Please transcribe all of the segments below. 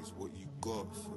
is what you got for me.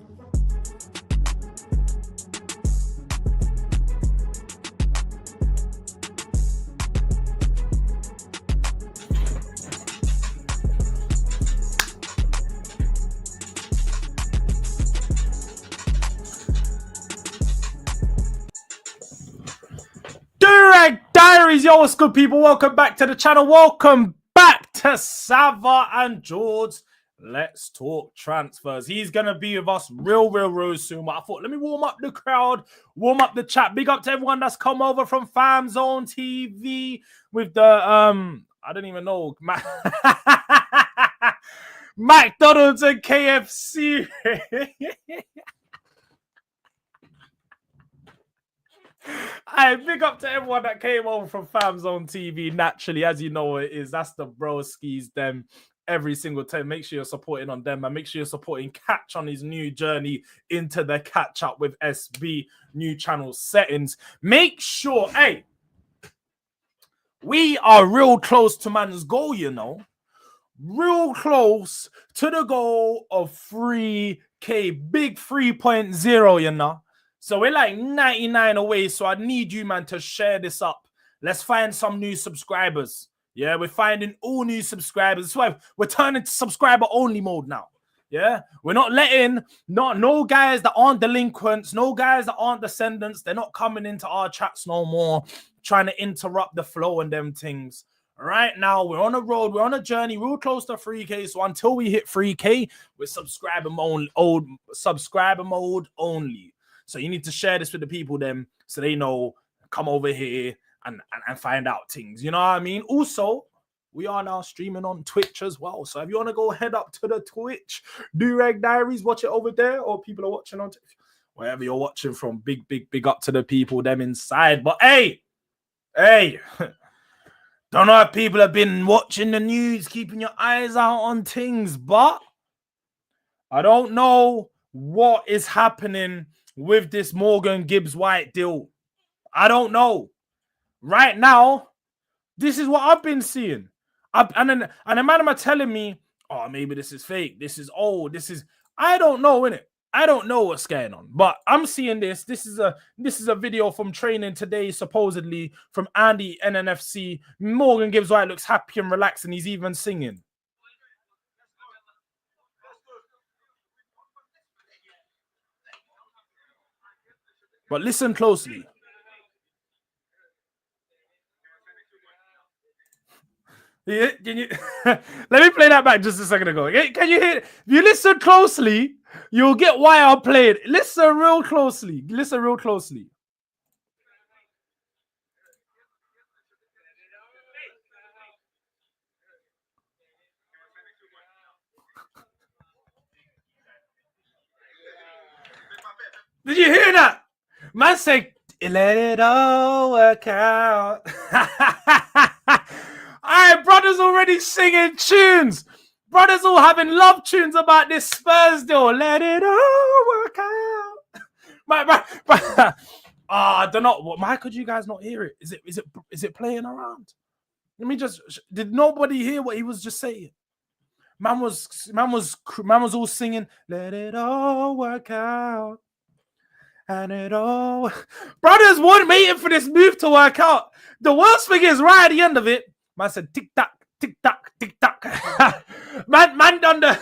Durag Diaries, yo, what's good, people? Welcome back to the channel. Welcome back to Savva and Jords. Let's talk transfers. He's gonna be with us real soon. But I thought, let me warm up the crowd, warm up the chat. Big up to everyone that's come over from Fam Zone TV with the I don't even know, McDonald's and KFC. Hey, big up to everyone that came over from Fam Zone TV. Naturally, as you know it is, that's the broskies, them every single time. Make sure you're supporting on them and make sure you're supporting Catch on his new journey into the catch up with SB new channel settings. Make sure, hey, we are real close to man's goal, you know. Real close to the goal of 3K, big 3.0, you know. So we're like 99 away. So I need you, man, to share this up. Let's find some new subscribers. Yeah, we're finding all new subscribers. That's why we're turning to subscriber only mode now. Yeah, we're not letting no guys that aren't delinquents, no guys that aren't descendants. They're not coming into our chats no more, trying to interrupt the flow and them things. Right now, we're on a road, we're on a journey, real close to 3K. So until we hit 3K, we're subscriber mode only. So you need to share this with the people then so they know, come over here and find out things. You know what I mean? Also, we are now streaming on Twitch as well. So if you want to go head up to the Twitch, Durag Diaries, watch it over there, or people are watching on Twitch. Wherever you're watching from, big up to the people, them inside. But hey, don't know if people have been watching the news, keeping your eyes out on things, but I don't know what is happening with this Morgan Gibbs White deal. I don't know. Right now, this is what I've been seeing. And a man are telling me, oh, maybe this is fake. This is old. This is, I don't know, innit? I don't know what's going on. But I'm seeing this. This is a video from training today, supposedly, from Andy NNFC. Morgan Gibbs White looks happy and relaxed, and he's even singing. But listen closely. Let me play that back just a second ago. Can you hear it? If you listen closely, you'll get why I played. Listen real closely. Listen real closely. Did you hear that? Man said, let it all work out. All right, brothers already singing tunes. Brothers all having love tunes about this Spurs deal. Let it all work out. I don't know. Why could you guys not hear it? Is it playing around? Let me just. Did nobody hear what he was just saying? Man was all singing. Let it all work out. And it all. Brothers weren't waiting for this move to work out. The worst thing is right at the end of it. Man said tick tock, tick tock, tick tock. man done the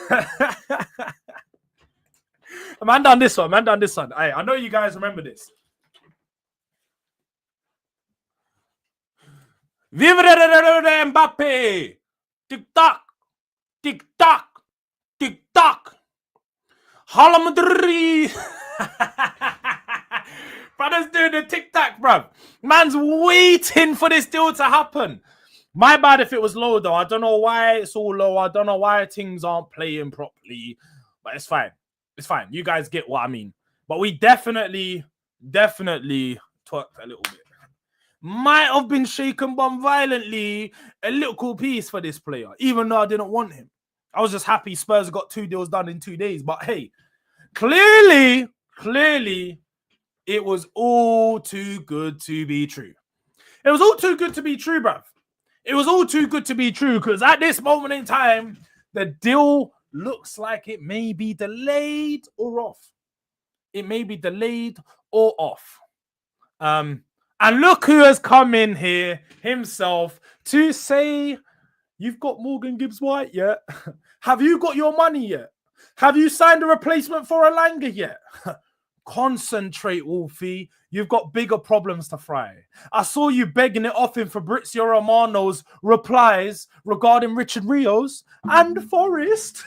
man done this one. Man done this one. I know you guys remember this. Vive Mbappe! Tick tock, tick tock, tick tock. Hala Madrid. Brothers doing the tick tock, bro. Man's waiting for this deal to happen. My bad if it was low, though. I don't know why it's all low. I don't know why things aren't playing properly. But it's fine. It's fine. You guys get what I mean. But we definitely twerked a little bit. Might have been shaken bum violently. A little cool piece for this player. Even though I didn't want him. I was just happy Spurs got 2 deals done in 2 days. But hey, clearly, it was all too good to be true. It was all too good to be true, bruv. It was all too good to be true because at this moment in time, the deal looks like it may be delayed or off. It may be delayed or off. And look who has come in here himself to say, you've got Morgan Gibbs-White yet? Have you got your money yet? Have you signed a replacement for Elanga yet? Concentrate, Wolfie. You've got bigger problems to fry. I saw you begging it off in Fabrizio Romano's replies regarding Richard Rios and Forest.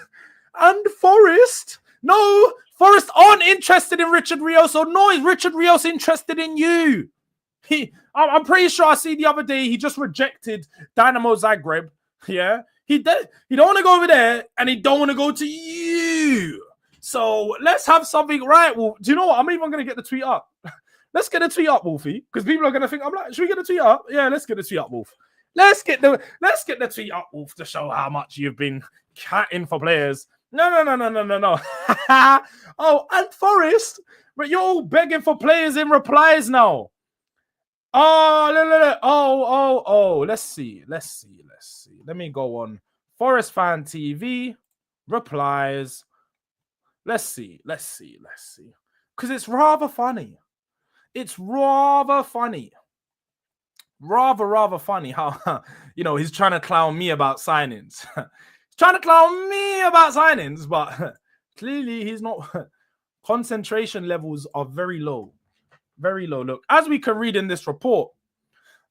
And Forest. No, Forest aren't interested in Richard Rios, or nor is Richard Rios interested in you. I'm pretty sure I see the other day he just rejected Dynamo Zagreb. Yeah, he don't want to go over there, and he don't want to go to you. So let's have something right. Well, do you know what? I'm even going to get the tweet up. Let's get the tweet up, Wolfie, because people are going to think I'm like, should we get the tweet up? Yeah, let's get the tweet up, Wolf. Let's get the tweet up, Wolf, to show how much you've been catting for players. No. Oh, and Forest, but you're all begging for players in replies now. Oh, let's see. Let me go on Forest Fan TV replies. Let's see. Because it's rather funny. It's rather funny. Rather funny how, he's trying to clown me about signings. But clearly he's not. Concentration levels are very low. Very low. Look, as we can read in this report,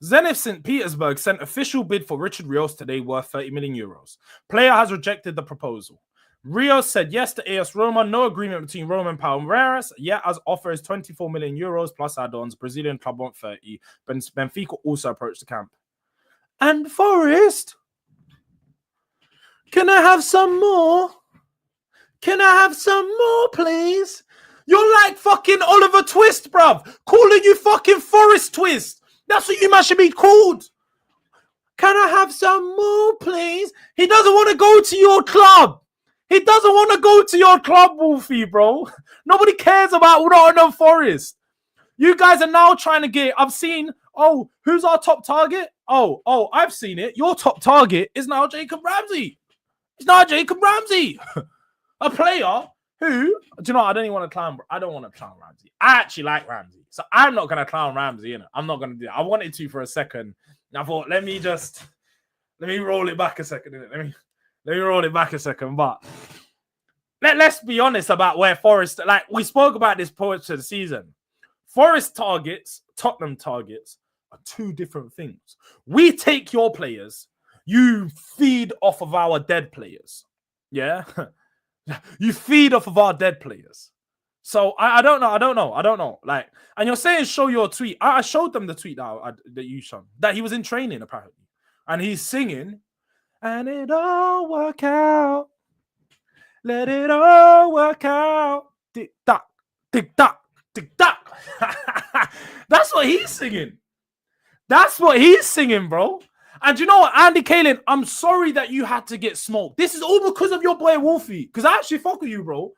Zenit St. Petersburg sent official bid for Richard Rios today worth 30 million euros. Player has rejected the proposal. Rios said yes to AS Roma. No agreement between Roma and Palmeiras. Yet as offer is 24 million euros plus add-ons. Brazilian club want 30. Benfica also approached the camp. And Forest, can I have some more? Can I have some more, please? You're like fucking Oliver Twist, bruv. Calling you fucking Forest Twist. That's what you man should be called. Can I have some more, please? He doesn't want to go to your club. He doesn't want to go to your club, Wolfie, bro. Nobody cares about Nottingham Forest. You guys are now trying to get... I've seen... Oh, who's our top target? Oh, I've seen it. Your top target is now Jacob Ramsey. It's now Jacob Ramsey. A player who... Do you know what? I don't even want to clown... I don't want to clown Ramsey. I actually like Ramsey. So I'm not going to clown Ramsey, I'm not going to do that. I wanted to for a second. And I thought, let me roll it back a second, innit? Let me roll it back a second, but let's be honest about where Forest... Like, we spoke about this post of the season. Forest targets, Tottenham targets are two different things. We take your players. You feed off of our dead players. Yeah? You feed off of our dead players. So, I don't know. Like, and you're saying show your tweet. I showed them the tweet that you showed. That he was in training, apparently. And he's singing... And it all work out. Let it all work out. Tick tock, tick tock, tick tock. That's what he's singing. That's what he's singing, bro. And you know what, Andy Kaelin, I'm sorry that you had to get smoked. This is all because of your boy Wolfie. Because I actually fuck with you, bro.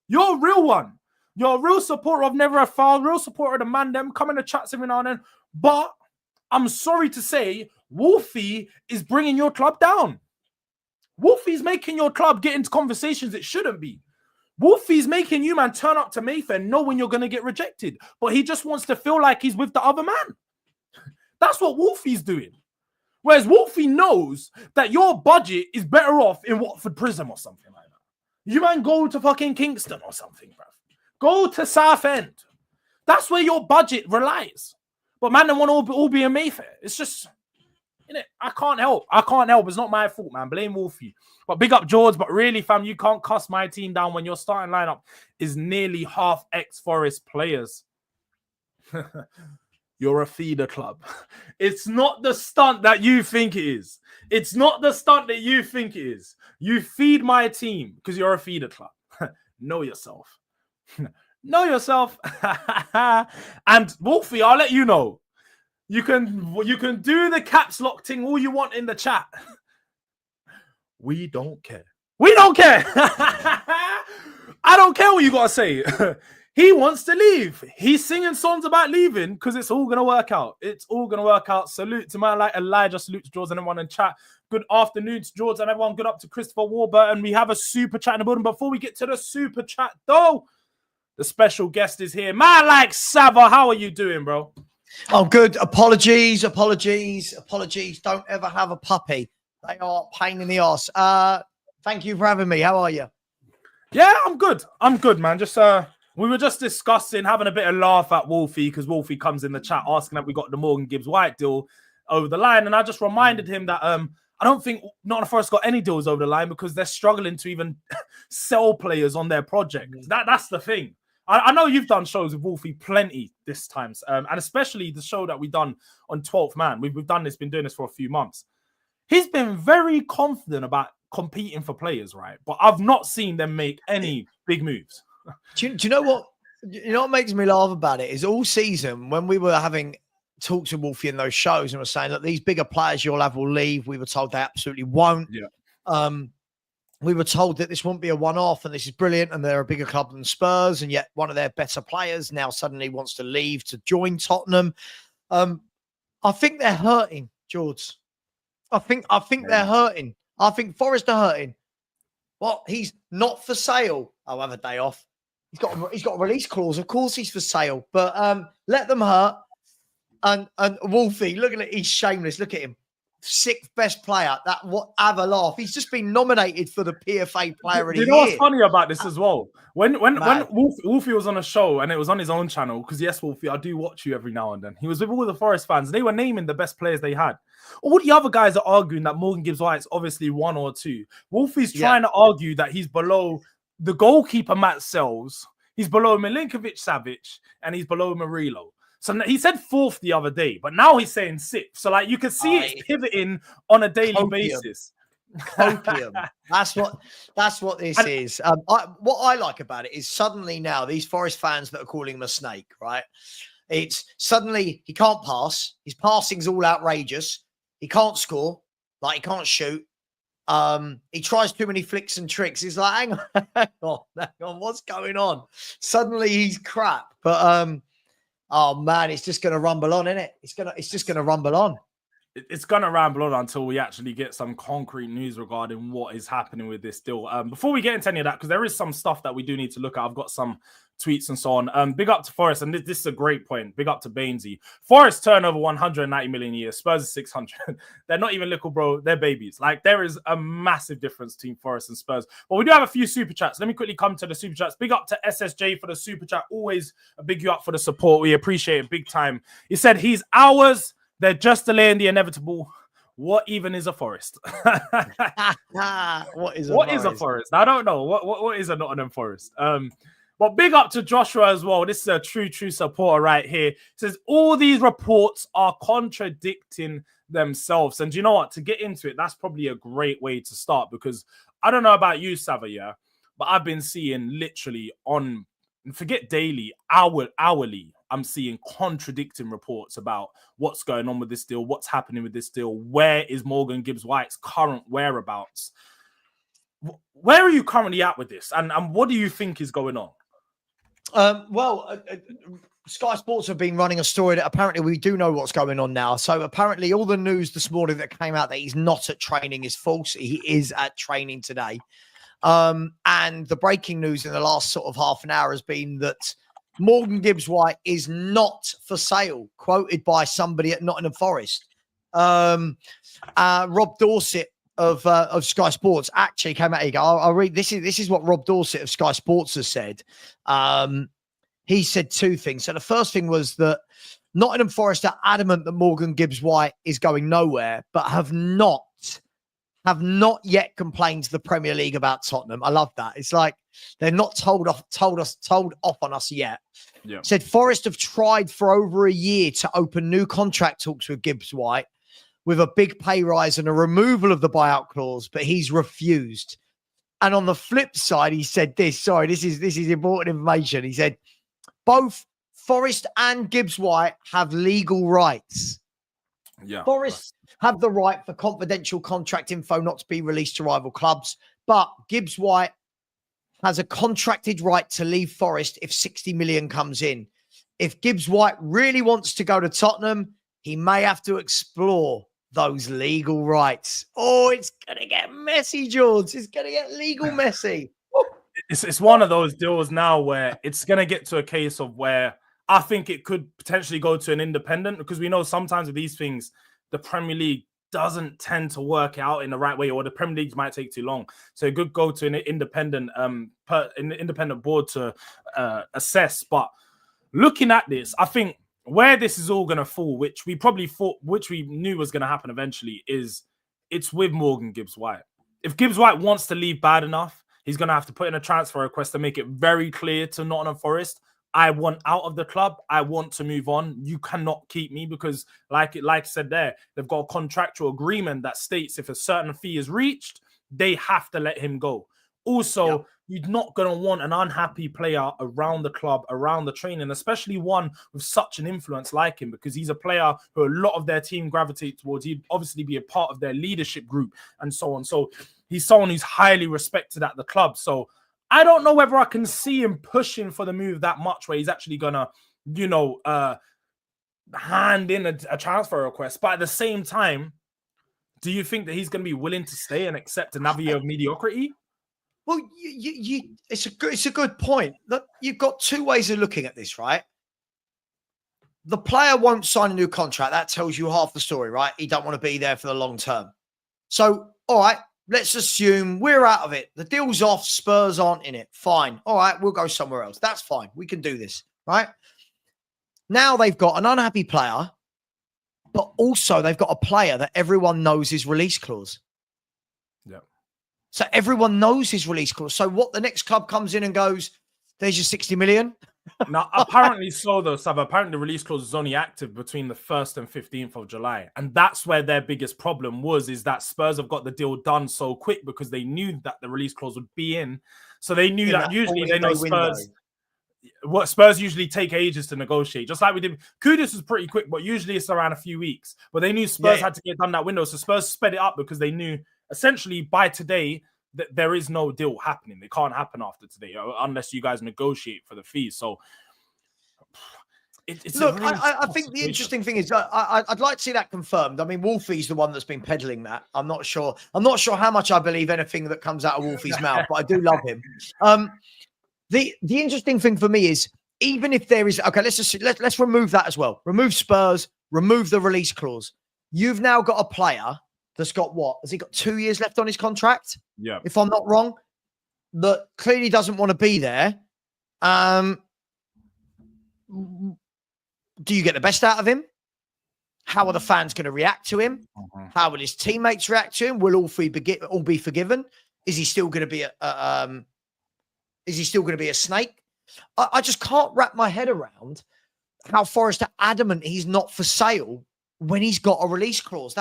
You're a real one. You're a real supporter of Never a Foul, real supporter of the man them, come in the chats every now and then. But I'm sorry to say, Wolfie is bringing your club down. Wolfie's making your club get into conversations it shouldn't be. Wolfie's making you, man, turn up to Mayfair knowing you're going to get rejected. But he just wants to feel like he's with the other man. That's what Wolfie's doing. Whereas Wolfie knows that your budget is better off in Watford Prison or something like that. You, man, go to fucking Kingston or something, bruv. Go to Southend. That's where your budget relies. But man, they want to all be in Mayfair. It's just... I can't help. It's not my fault, man. Blame Wolfie. But big up Jords. But really, fam, you can't cuss my team down when your starting lineup is nearly half ex-Forest players. You're a feeder club. It's not the stunt that you think it is. It's not the stunt that you think it is. You feed my team because you're a feeder club. Know yourself. Know yourself. And Wolfie, I'll let you know. You can do the caps lock thing all you want in the chat. We don't care. We don't care. I don't care what you got to say. He wants to leave. He's singing songs about leaving because it's all going to work out. It's all going to work out. Salute to my like Elijah. Salute to Jords and everyone in chat. Good afternoon to Jords and everyone. Good up to Christopher Warburton. We have a super chat in the building. Before we get to the super chat, though, the special guest is here. Man, like Savva, how are you doing, bro? I'm good. Apologies. Don't ever have a puppy. They are a pain in the arse. Thank you for having me. How are you? Yeah, I'm good. I'm good, man. Just we were just discussing, having a bit of laugh at Wolfie because Wolfie comes in the chat asking that we got the Morgan Gibbs White deal over the line, and I just reminded him that I don't think Nottingham Forest got any deals over the line because they're struggling to even sell players on their project. That's the thing. I know you've done shows with Wolfie plenty this time, and especially the show that we done on 12th Man. We've done this, been doing this for a few months. He's been very confident about competing for players, right? But I've not seen them make any big moves. Do you know what? You know what makes me laugh about it is all season when we were having talks with Wolfie in those shows and were saying that these bigger players you'll have will leave. We were told they absolutely won't. Yeah. We were told that this won't be a one-off and this is brilliant and they're a bigger club than Spurs, and yet one of their better players now suddenly wants to leave to join Tottenham. I think they're hurting, Jords. I think they're hurting. I think Forest are hurting. What? He's not for sale. I'll have a day off. He's got a release clause. Of course he's for sale, but let them hurt. And Wolfie, look at it. He's shameless. Look at him. 6th best player. Have a laugh. He's just been nominated for the PFA Player of the Year. You know what's funny about this as well? When Wolfie was on a show and it was on his own channel, because yes, Wolfie, I do watch you every now and then. He was with all the Forest fans. And they were naming the best players they had. All the other guys are arguing that Morgan Gibbs White's obviously 1 or 2. Wolfie's trying to argue that he's below the goalkeeper Matt Sells, he's below Milinkovic Savic, and he's below Murillo. So he said 4th the other day, but now he's saying 6th. So like you can see it's pivoting on a daily basis. Copium. That's what this is. What I like about it is suddenly now these Forest fans that are calling him a snake, right? It's suddenly he can't pass. His passing's all outrageous. He can't score. Like he can't shoot. He tries too many flicks and tricks. He's like, hang on, what's going on? Suddenly he's crap. But oh man, it's just gonna rumble on, isn't it? It's just gonna rumble on. It's going to ramble on until we actually get some concrete news regarding what is happening with this deal. Before we get into any of that, because there is some stuff that we do need to look at. I've got some tweets and so on. Big up to Forest, and this is a great point. Big up to Bainesy. Forest turnover 190 million a year. Spurs is 600. They're not even little, bro. They're babies. Like, there is a massive difference between Forest and Spurs. But we do have a few super chats. Let me quickly come to the super chats. Big up to SSJ for the super chat. Always a big you up for the support. We appreciate it big time. He said he's ours. They're just delaying the inevitable. What even is a Forest? What is a Forest? I don't know. What is a Nottingham Forest? But big up to Joshua as well. This is a true supporter right here. He says all these reports are contradicting themselves. And do you know what? To get into it, that's probably a great way to start, because I don't know about you, Savva, yeah, but I've been seeing literally on, forget daily, hourly, I'm seeing contradicting reports about what's going on with this deal, what's happening with this deal, where is Morgan Gibbs White's current whereabouts. Where are you currently at with this? And what do you think is going on? Sky Sports have been running a story that apparently we do know what's going on now. So apparently all the news this morning that came out that he's not at training is false. He is at training today. And the breaking news in the last sort of half an hour has been that Morgan Gibbs White is not for sale, quoted by somebody at Nottingham Forest. Rob Dorset of Sky Sports actually came out. Here you go. I'll read. This is what Rob Dorset of Sky Sports has said. He said 2 things. So the first thing was that Nottingham Forest are adamant that Morgan Gibbs White is going nowhere, but have not yet complained to the Premier League about Tottenham. I love that. It's like they're not told off on us yet. Yeah. Said Forest have tried for over a year to open new contract talks with Gibbs White with a big pay rise and a removal of the buyout clause, but he's refused. And on the flip side, he said this. Sorry, this is important information. He said both Forest and Gibbs White have legal rights. Yeah. Forest have the right for confidential contract info not to be released to rival clubs, but Gibbs White has a contracted right to leave Forest if 60 million comes in. If Gibbs White really wants to go to Tottenham, he may have to explore those legal rights. Oh, it's going to get messy, Jords. It's going to get legal messy. It's one of those deals now where it's going to get to a case of where I think it could potentially go to an independent, because we know sometimes with these things, the Premier League doesn't tend to work out in the right way, or the Premier League might take too long. So it could go to an independent board to assess. But looking at this, I think where this is all going to fall, which we knew was going to happen eventually, is it's with Morgan Gibbs-White. If Gibbs-White wants to leave bad enough, he's going to have to put in a transfer request to make it very clear to Nottingham Forest, I want out of the club. I want to move on. You cannot keep me, because like I said there, they've got a contractual agreement that states if a certain fee is reached, they have to let him go. Also, you're not going to want an unhappy player around the club, around the training, especially one with such an influence like him, because he's a player who a lot of their team gravitate towards. He'd obviously be a part of their leadership group and so on. So he's someone who's highly respected at the club. So I don't know whether I can see him pushing for the move that much where he's actually going to, hand in a transfer request. But at the same time, do you think that he's going to be willing to stay and accept another year of mediocrity? Well, it's a good point. Look, you've got two ways of looking at this, right? The player won't sign a new contract. That tells you half the story, right? He don't want to be there for the long term. So, all right, let's assume we're out of it. The deal's off. Spurs aren't in it. Fine. All right, we'll go somewhere else. That's fine. We can do this, right? Now they've got an unhappy player, but also they've got a player that everyone knows his release clause. Yeah. So everyone knows his release clause. So what, the next club comes in and goes, there's your 60 million? Now, apparently so, though, Savva. Apparently the release clause is only active between the 1st and 15th of July. And that's where their biggest problem is that Spurs have got the deal done so quick because they knew that the release clause would be in. So they knew that usually they know Spurs usually take ages to negotiate. Just like we did. Kudus was pretty quick, but usually it's around a few weeks. But they knew Spurs had to get done that window. So Spurs sped it up because they knew essentially by today that there is no deal happening. It can't happen after today unless you guys negotiate for the fees. So look, I think the interesting thing is I'd like to see that confirmed. I mean, Wolfie's the one that's been peddling that. I'm not sure how much I believe anything that comes out of Wolfie's mouth, but I do love him. The interesting thing for me is, even if there is, okay, let's remove that as well. Remove Spurs, remove the release clause. You've now got a player that's got what? Has he got 2 years left on his contract? Yeah. If I'm not wrong, that clearly doesn't want to be there. Do you get the best out of him? How are the fans going to react to him? How will his teammates react to him? Will all be forgiven? Is he still going to be a snake? I just can't wrap my head around how Forest are adamant he's not for sale when he's got a release clause.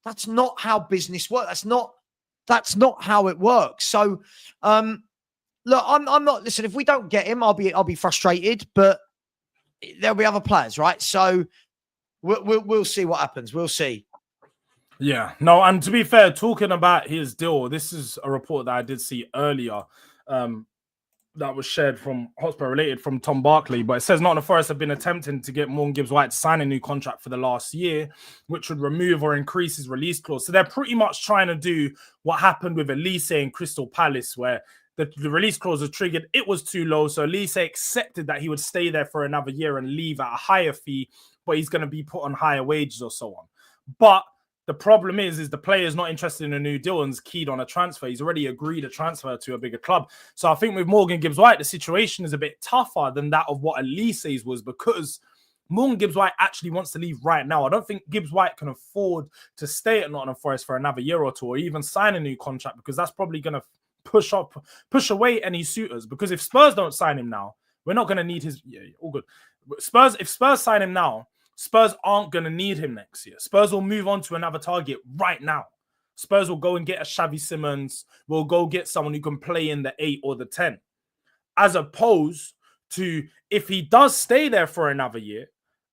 That's not how business works. That's not how it works. So, look, I'm not. Listen, if we don't get him, I'll be frustrated. But there'll be other players, right? So we'll see what happens. We'll see. Yeah. No, and to be fair, talking about his deal, this is a report that I did see earlier. That was shared from Hotspur related from Tom Barkley, but it says Nottingham Forest have been attempting to get Morgan Gibbs-White to sign a new contract for the last year, which would remove or increase his release clause. So they're pretty much trying to do what happened with Elise and Crystal Palace, where the release clause was triggered. It was too low, so Elise accepted that he would stay there for another year and leave at a higher fee, but he's going to be put on higher wages or so on. But the problem is the player is not interested in a new deal and's keyed on a transfer. He's already agreed a transfer to a bigger club. So I think with Morgan Gibbs-White, the situation is a bit tougher than that of what Elise's was, because Morgan Gibbs-White actually wants to leave right now. I don't think Gibbs-White can afford to stay at Nottingham Forest for another year or two, or even sign a new contract, because that's probably going to push away any suitors. Because if Spurs don't sign him now, we're not going to need his... Yeah, all good. If Spurs sign him now, Spurs aren't going to need him next year. Spurs will move on to another target right now. Spurs will go and get a Xavi Simons. We'll go get someone who can play in the 8 or the 10. As opposed to if he does stay there for another year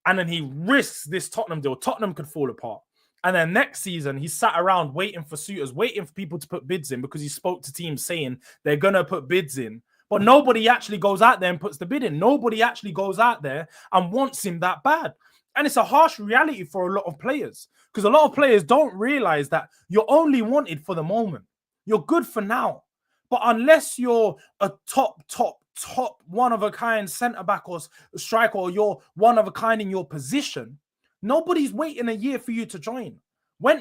and then he risks this Tottenham deal, Tottenham could fall apart. And then next season, he sat around waiting for suitors, waiting for people to put bids in because he spoke to teams saying they're going to put bids in. But nobody actually goes out there and puts the bid in. Nobody actually goes out there and wants him that bad. And it's a harsh reality for a lot of players because a lot of players don't realize that you're only wanted for the moment. You're good for now. But unless you're a top one-of-a-kind centre-back or striker, or you're one-of-a-kind in your position, nobody's waiting a year for you to join.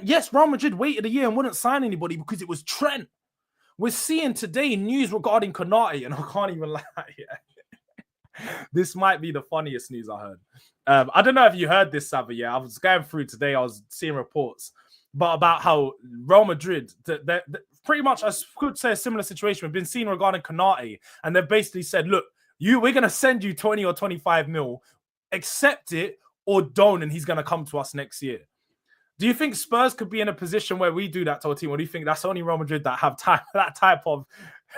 Yes, Real Madrid waited a year and wouldn't sign anybody because it was Trent. We're seeing today news regarding Konate, and I can't even lie. This might be the funniest news I heard. I don't know if you heard this, Savva. Yeah, I was going through today. I was seeing reports, but about how Real Madrid, pretty much, I could say a similar situation. We've been seeing regarding Konate, and they've basically said, "Look, we're going to send you 20 or 25 mil. Accept it or don't, and he's going to come to us next year." Do you think Spurs could be in a position where we do that to our team, or do you think that's only Real Madrid that have that type of?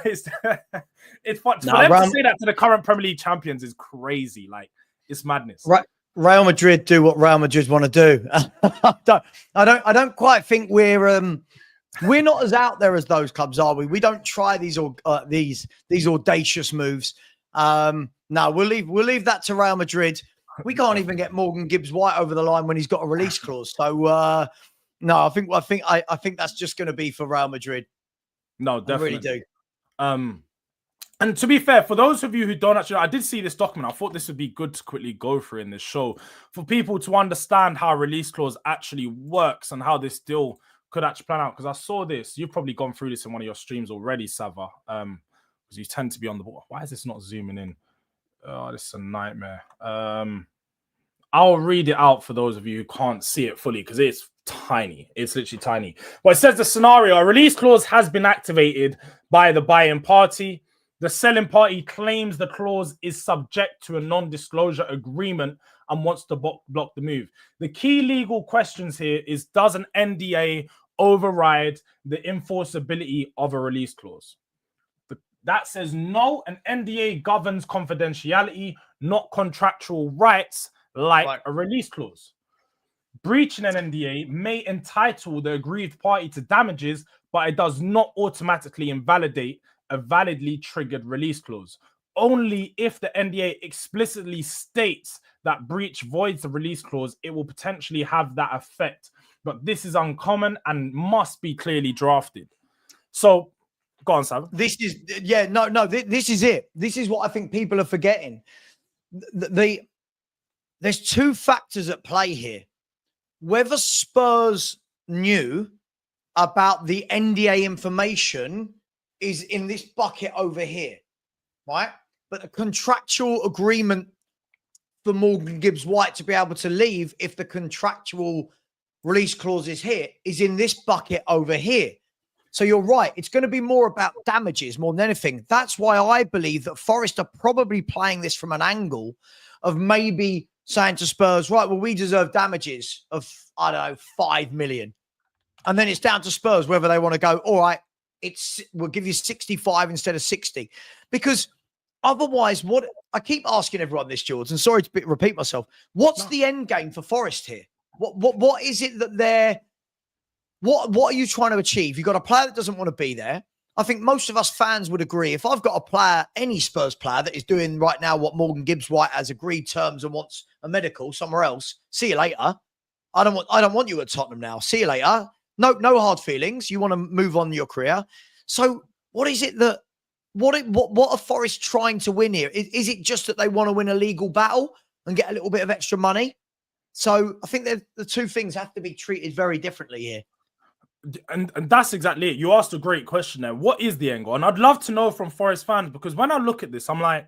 It's fun for them to say that to the current Premier League champions is crazy. Like, it's madness. Right, Real Madrid do what Real Madrid want to do. I don't quite think we're not as out there as those clubs, are we? We don't try these audacious moves. No, we'll leave that to Real Madrid. We can't even get Morgan Gibbs-White over the line when he's got a release clause. So no, I think that's just going to be for Real Madrid. No, definitely. I really do. And to be fair, for those of you who don't actually know, I did see this document. I thought this would be good to quickly go through in this show for people to understand how a release clause actually works and how this deal could actually plan out. Because I saw this. You've probably gone through this in one of your streams already, Savva. Because you tend to be on the ball. Why is this not zooming in? Oh, this is a nightmare. I'll read it out for those of you who can't see it fully because it's tiny. It's literally tiny. Well, it says the scenario: a release clause has been activated by the buying party. The selling party claims the clause is subject to a non-disclosure agreement and wants to block the move. The key legal questions here is: does an NDA override the enforceability of a release clause? That says no, an NDA governs confidentiality, not contractual rights like a release clause. Breaching an NDA may entitle the aggrieved party to damages, but it does not automatically invalidate a validly triggered release clause. Only if the NDA explicitly states that breach voids the release clause, it will potentially have that effect. But this is uncommon and must be clearly drafted. So, go on, Sam. This is this is it. This is what I think people are forgetting. There's two factors at play here. Whether Spurs knew about the NDA information is in this bucket over here, right? But the contractual agreement for Morgan Gibbs-White to be able to leave if the contractual release clause is here is in this bucket over here. So you're right. It's going to be more about damages more than anything. That's why I believe that Forest are probably playing this from an angle of maybe saying to Spurs, right, well, we deserve damages of, I don't know, 5 million. And then it's down to Spurs whether they want to go, all right, we'll give you 65 instead of 60. Because otherwise, what I keep asking everyone this, Jords, and sorry to repeat myself, what's the end game for Forest here? What is it that what are you trying to achieve? You've got a player that doesn't want to be there. I think most of us fans would agree. If I've got a player, any Spurs player that is doing right now what Morgan Gibbs-White has agreed terms and wants a medical somewhere else, see you later. I don't want you at Tottenham now. See you later. No hard feelings. You want to move on your career. So what is it that what are Forest trying to win here? Is it just that they want to win a legal battle and get a little bit of extra money? So I think the two things have to be treated very differently here. And that's exactly it. You asked a great question there. What is the angle? And I'd love to know from Forest fans, because when I look at this, I'm like,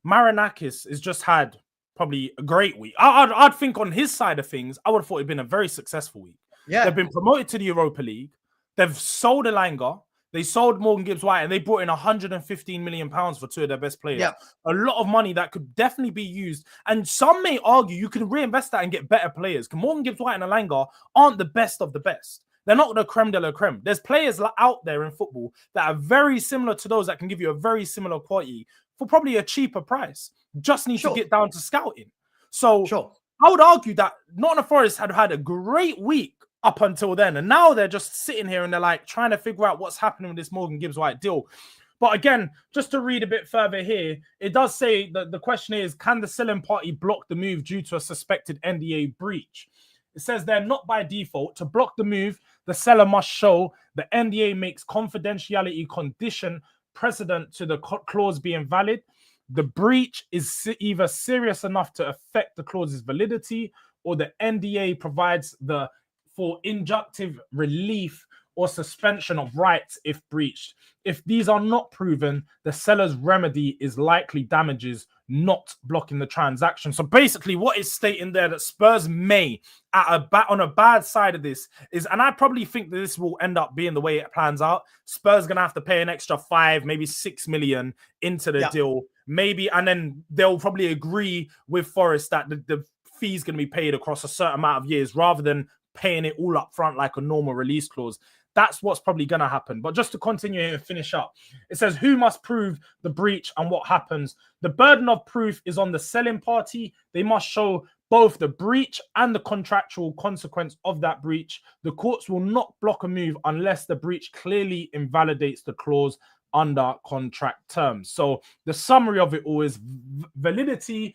Marinakis has just had probably a great week. I'd think on his side of things, I would have thought it'd been a very successful week. Yeah. They've been promoted to the Europa League. They've sold Elanga. They sold Morgan Gibbs-White, and they brought in £115 million for two of their best players. Yeah. A lot of money that could definitely be used. And some may argue you can reinvest that and get better players. Because Morgan Gibbs-White and Elanga aren't the best of the best. They're not the creme de la creme. There's players out there in football that are very similar to those that can give you a very similar quality for probably a cheaper price. Just need to get down to scouting. So I would argue that Nottingham Forest had a great week up until then. And now they're just sitting here and they're like trying to figure out what's happening with this Morgan Gibbs White deal. But again, just to read a bit further here, it does say that the question is, can the selling party block the move due to a suspected NDA breach? It says they're not by default. To block the move, the seller must show the NDA makes confidentiality condition precedent to the clause being valid. The breach is either serious enough to affect the clause's validity, or the NDA provides for injunctive relief or suspension of rights if breached. If these are not proven, the seller's remedy is likely damages, not blocking the transaction. So basically what it's stating there, that Spurs may, on a bad side of this, is, and I probably think that this will end up being the way it plans out, Spurs going to have to pay an extra 5, maybe 6 million into the deal, maybe, and then they'll probably agree with Forest that the fee is going to be paid across a certain amount of years rather than paying it all up front like a normal release clause. That's what's probably going to happen. But just to continue and finish up, it says who must prove the breach and what happens. The burden of proof is on the selling party. They must show both the breach and the contractual consequence of that breach. The courts will not block a move unless the breach clearly invalidates the clause under contract terms. So the summary of it all is validity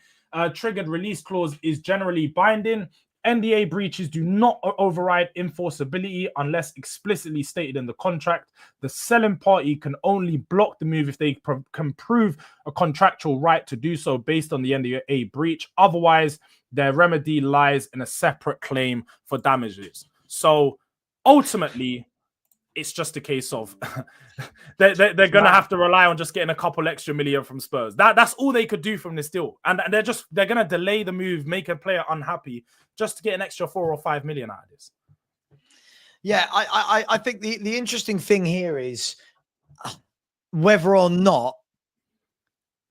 triggered release clause is generally binding. NDA breaches do not override enforceability unless explicitly stated in the contract. The selling party can only block the move if they can prove a contractual right to do so based on the NDA breach. Otherwise, their remedy lies in a separate claim for damages. So ultimately, it's just a case of they're going to have to rely on just getting a couple extra million from Spurs. That's all they could do from this deal. And they're going to delay the move, make a player unhappy just to get an extra 4 or 5 million out of this. Yeah, I think the interesting thing here is whether or not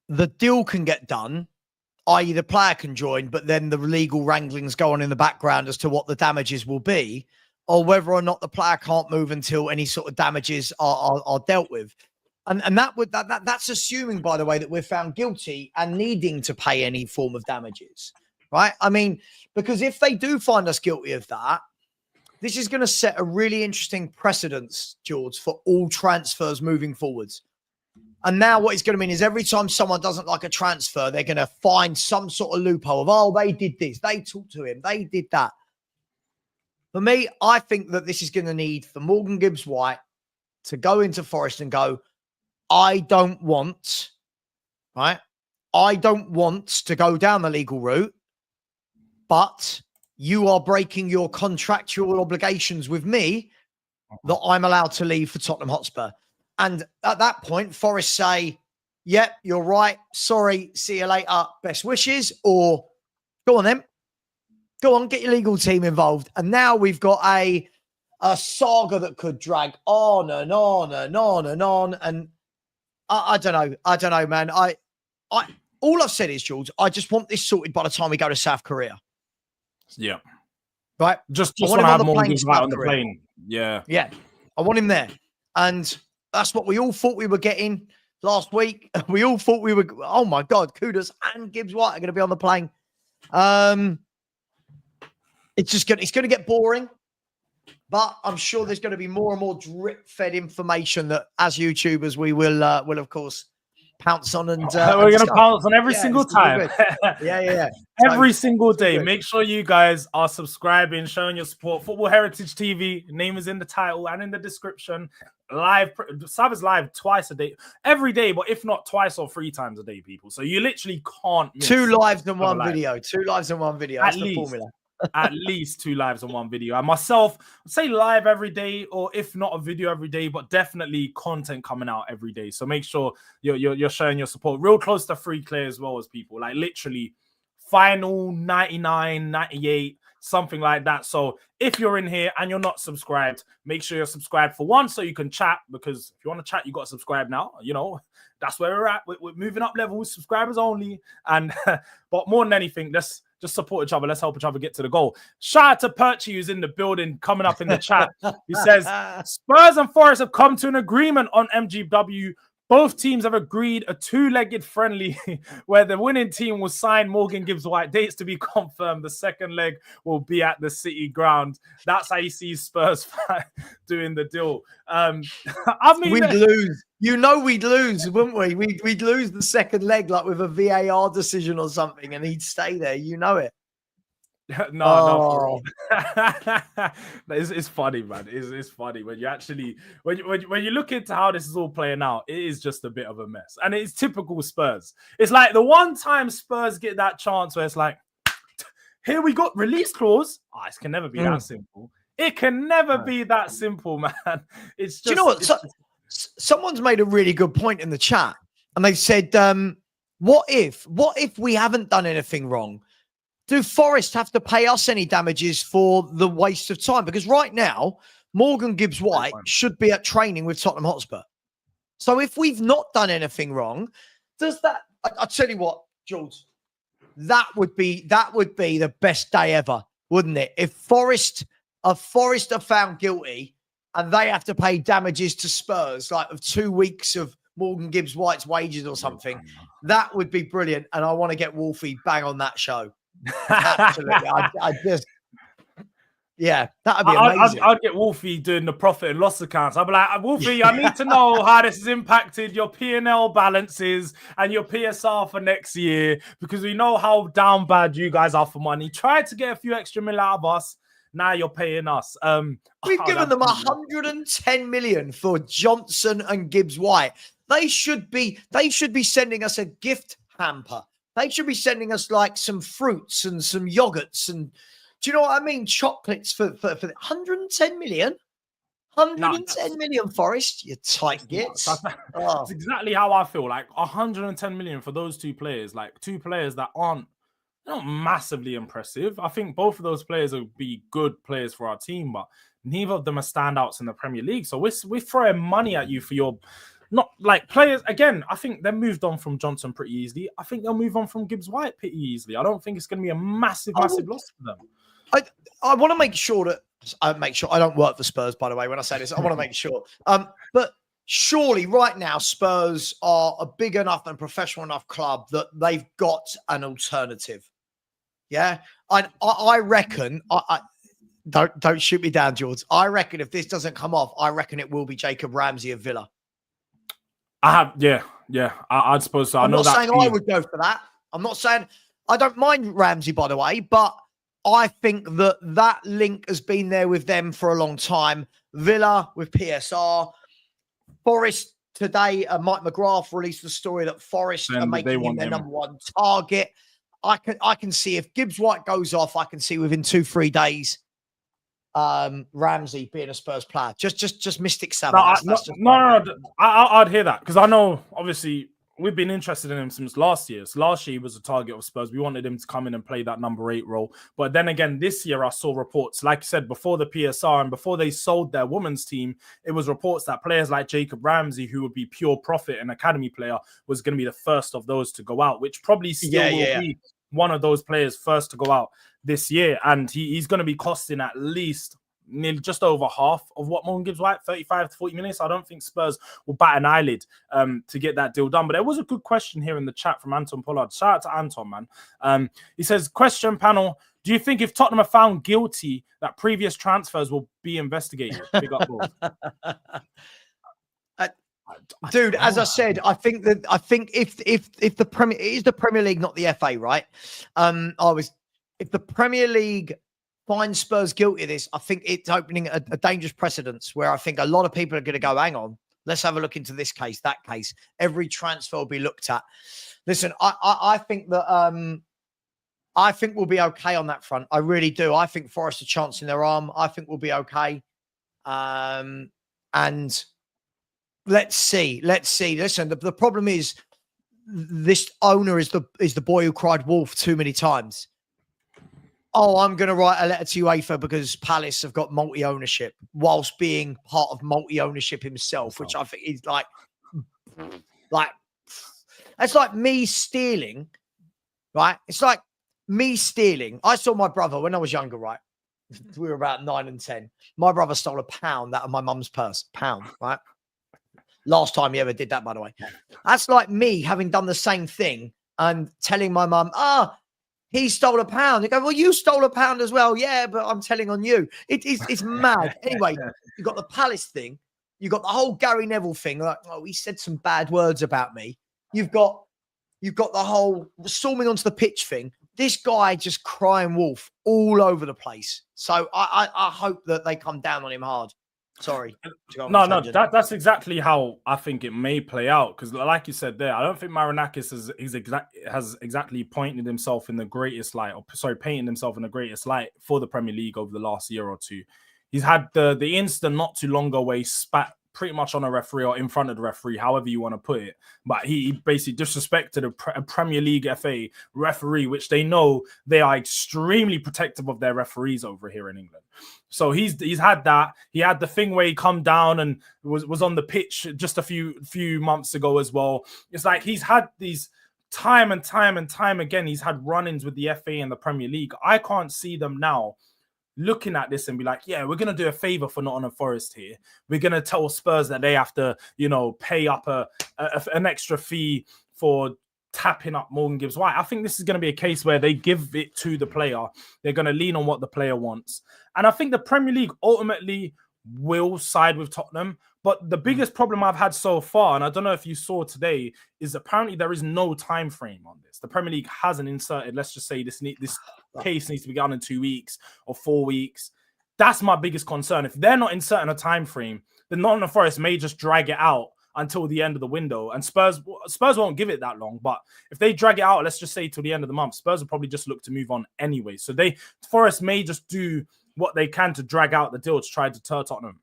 the deal can get done, i.e. the player can join, but then the legal wranglings go on in the background as to what the damages will be, or whether or not the player can't move until any sort of damages are dealt with. And that's assuming, by the way, that we're found guilty and needing to pay any form of damages, right? I mean, because if they do find us guilty of that, this is going to set a really interesting precedence, Jords, for all transfers moving forwards. And now what it's going to mean is every time someone doesn't like a transfer, they're going to find some sort of loophole of, oh, they did this, they talked to him, they did that. For me, I think that this is going to need for Morgan Gibbs White to go into Forest and go, I don't want to go down the legal route, but you are breaking your contractual obligations with me that I'm allowed to leave for Tottenham Hotspur. And at that point, Forest say, yep, you're right. Sorry, see you later. Best wishes. Or go on then. Go on, get your legal team involved. And now we've got a saga that could drag on and on and on and on. And I don't know, man. All I've said is, Jords, I just want this sorted by the time we go to South Korea. Yeah. Right? Just want to have Morgan Gibbs White on the plane. Yeah. Yeah. I want him there. And that's what we all thought we were getting last week. We all thought we were, oh my God, Kudus and Gibbs White are going to be on the plane. It's going to get boring, but I'm sure there's going to be more and more drip-fed information that, as YouTubers, we will of course pounce on and we're going to pounce on every single time. Yeah. Every single day. Make sure you guys are subscribing, showing your support. Football Heritage TV, name is in the title and in the description. Live, Savva's live twice a day, every day, but if not twice or 3 times a day, people. So you literally can't miss 2 lives in one video. 2 lives in one video. That's the formula. At least 2 lives in one video. And myself, I'd say live every day, or if not a video every day, but definitely content coming out every day. So make sure you're showing your support. Real close to free clear as well as people. Like literally final 99, 98, something like that. So if you're in here and you're not subscribed, make sure you're subscribed for one so you can chat, because if you want to chat, you got to subscribe now. You know, that's where we're at. We're moving up levels, subscribers only. And but more than anything, let's just support each other. Let's help each other get to the goal. Shout out to Perchy, who's in the building, coming up in the chat. He says, Spurs and Forest have come to an agreement on MGW Both teams have agreed a two-legged friendly where the winning team will sign Morgan Gibbs-White. Dates to be confirmed. The second leg will be at the City ground. That's how you see Spurs doing the deal. I mean, we'd lose. You know, we'd lose, wouldn't we? We'd lose the second leg, like with a VAR decision or something, and he'd stay there. You know it. No, it's funny, man. It's funny when you actually when you look into how this is all playing out. It is just a bit of a mess, and it's typical Spurs. It's like the one time Spurs get that chance where it's like, here we got release clause. It can never be that simple. It can never be that simple, man. It's just. Do you know what? Someone's made a really good point in the chat, and they said, "What if we haven't done anything wrong? Do Forest have to pay us any damages for the waste of time? Because right now, Morgan Gibbs-White should be at training with Tottenham Hotspur. So if we've not done anything wrong, does that? I tell you what, Jords, that would be the best day ever, wouldn't it? If Forest are found guilty and they have to pay damages to Spurs, like of 2 weeks of Morgan Gibbs-White's wages or something, that would be brilliant. And I want to get Wolfie bang on that show. Absolutely. I just, yeah, that'd be amazing. I'd get Wolfie doing the profit and loss accounts. I'd be like, Wolfie, I need to know how this has impacted your P&L balances and your PSR for next year, because we know how down bad you guys are for money. Try to get a few extra mil out of us. Now you're paying us. We've given them 110 million for Johnson and Gibbs-White. They should be sending us a gift hamper. They should be sending us like some fruits and some yogurts and, do you know what I mean? Chocolates for 110 million. 110 million, Forest. You tight gits. That's exactly how I feel. Like 110 million for those two players. Like two players that aren't not massively impressive. I think both of those players would be good players for our team, but neither of them are standouts in the Premier League. So we're throwing money at you for your. Not like players, again, I think they moved on from Johnson pretty easily. I think they'll move on from Gibbs-White pretty easily. I don't think it's going to be a massive loss for them. I want to make sure that I don't work for Spurs, by the way, when I say this. I want to make sure. But surely right now, Spurs are a big enough and professional enough club that they've got an alternative. Yeah? I reckon... Don't shoot me down, Jords. I reckon if this doesn't come off, I reckon it will be Jacob Ramsey of Villa. I'd suppose so. I'm not saying I would go for that. I'm not saying I don't mind Ramsey, by the way, but I think that link has been there with them for a long time. Villa with PSR, Forest today. Mike McGrath released the story that Forest are making him their number one target. I can see if Gibbs-White goes off, I can see within 2-3 days. Ramsey being a Spurs player, just Mystic Savva. No, I'd hear that because I know obviously we've been interested in him since last year. So last year he was a target of Spurs. We wanted him to come in and play that number 8 role. But then again, this year I saw reports, like I said, before the PSR and before they sold their women's team, it was reports that players like Jacob Ramsey, who would be pure profit and academy player, was going to be the first of those to go out, which probably still will be one of those players first to go out this year. And he's going to be costing at least nearly just over half of what Morgan Gibbs-White, 35 to 40 minutes. I don't think Spurs will bat an eyelid to get that deal done. But there was a good question here in the chat from Anton Pollard. Shout out to Anton, man. He says, question panel, do you think if Tottenham are found guilty that previous transfers will be investigated? Big up, both. Dude, as I said, I think if the Premier, it is the Premier League, not the FA, right? If the Premier League finds Spurs guilty of this, I think it's opening a dangerous precedence where I think a lot of people are going to go, hang on, let's have a look into this case, that case. Every transfer will be looked at. Listen, I think that I think we'll be okay on that front. I really do. I think Forest are chancing their arm. I think we'll be okay. And let's see. Listen, the problem is this owner is the boy who cried wolf too many times. Oh, I'm going to write a letter to UEFA because Palace have got multi-ownership whilst being part of multi-ownership himself, which I think is like, it's like me stealing, right? It's like me stealing. I saw my brother when I was younger, right? We were about 9 and 10. My brother stole £1 out of my mum's purse, right? Last time he ever did that, by the way. That's like me having done the same thing and telling my mum, he stole £1. You go, well, you stole £1 as well. Yeah, but I'm telling on you. It's mad. Anyway, you got the Palace thing. You got the whole Gary Neville thing. Like, oh, he said some bad words about me. You've got the whole storming onto the pitch thing. This guy just crying wolf all over the place. So I hope that they come down on him hard. Sorry. No, that's exactly how I think it may play out. Because, like you said there, I don't think Marinakis has exactly painted himself in the greatest light, painted himself in the greatest light for the Premier League over the last year or two. He's had the incident not too long ago, spat pretty much on a referee or in front of the referee, however you want to put it. But he basically disrespected a Premier League FA referee, which they know they are extremely protective of their referees over here in England. So he's had that. He had the thing where he come down and was on the pitch just a few months ago as well. It's like he's had these time and time again. He's had run-ins with the FA and the Premier League. I can't see them now looking at this and be like, yeah, we're going to do a favor for Nottingham Forest here. We're going to tell Spurs that they have to, pay up an extra fee for tapping up Morgan Gibbs-White. I think this is going to be a case where they give it to the player. They're going to lean on what the player wants. And I think the Premier League ultimately will side with Tottenham. But the biggest problem I've had so far, and I don't know if you saw today, is apparently there is no time frame on this. The Premier League hasn't inserted, let's just say this case needs to be done in 2 weeks or 4 weeks. That's my biggest concern. If they're not inserting a time frame, then Nottingham Forest may just drag it out until the end of the window. And Spurs won't give it that long. But if they drag it out, let's just say till the end of the month, Spurs will probably just look to move on anyway. So Forest may just do what they can to drag out the deal to try to deter Tottenham.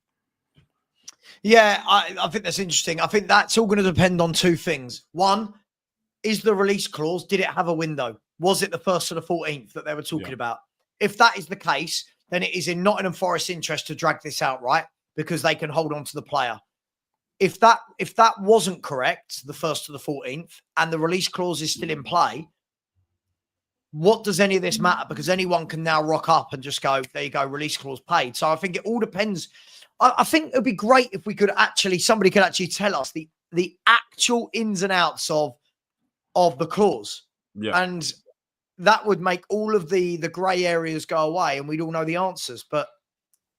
Yeah, I think that's interesting. I think that's all going to depend on two things. One, is the release clause, did it have a window? Was it the 1st to the 14th that they were talking about? If that is the case, then it is in Nottingham Forest's interest to drag this out, right? Because they can hold on to the player. If that wasn't correct, the 1st to the 14th, and the release clause is still in play, what does any of this matter? Because anyone can now rock up and just go, there you go, release clause paid. So I think it all depends. I think it would be great if somebody could actually tell us the actual ins and outs of the clause. Yeah. And that would make all of the grey areas go away and we'd all know the answers, but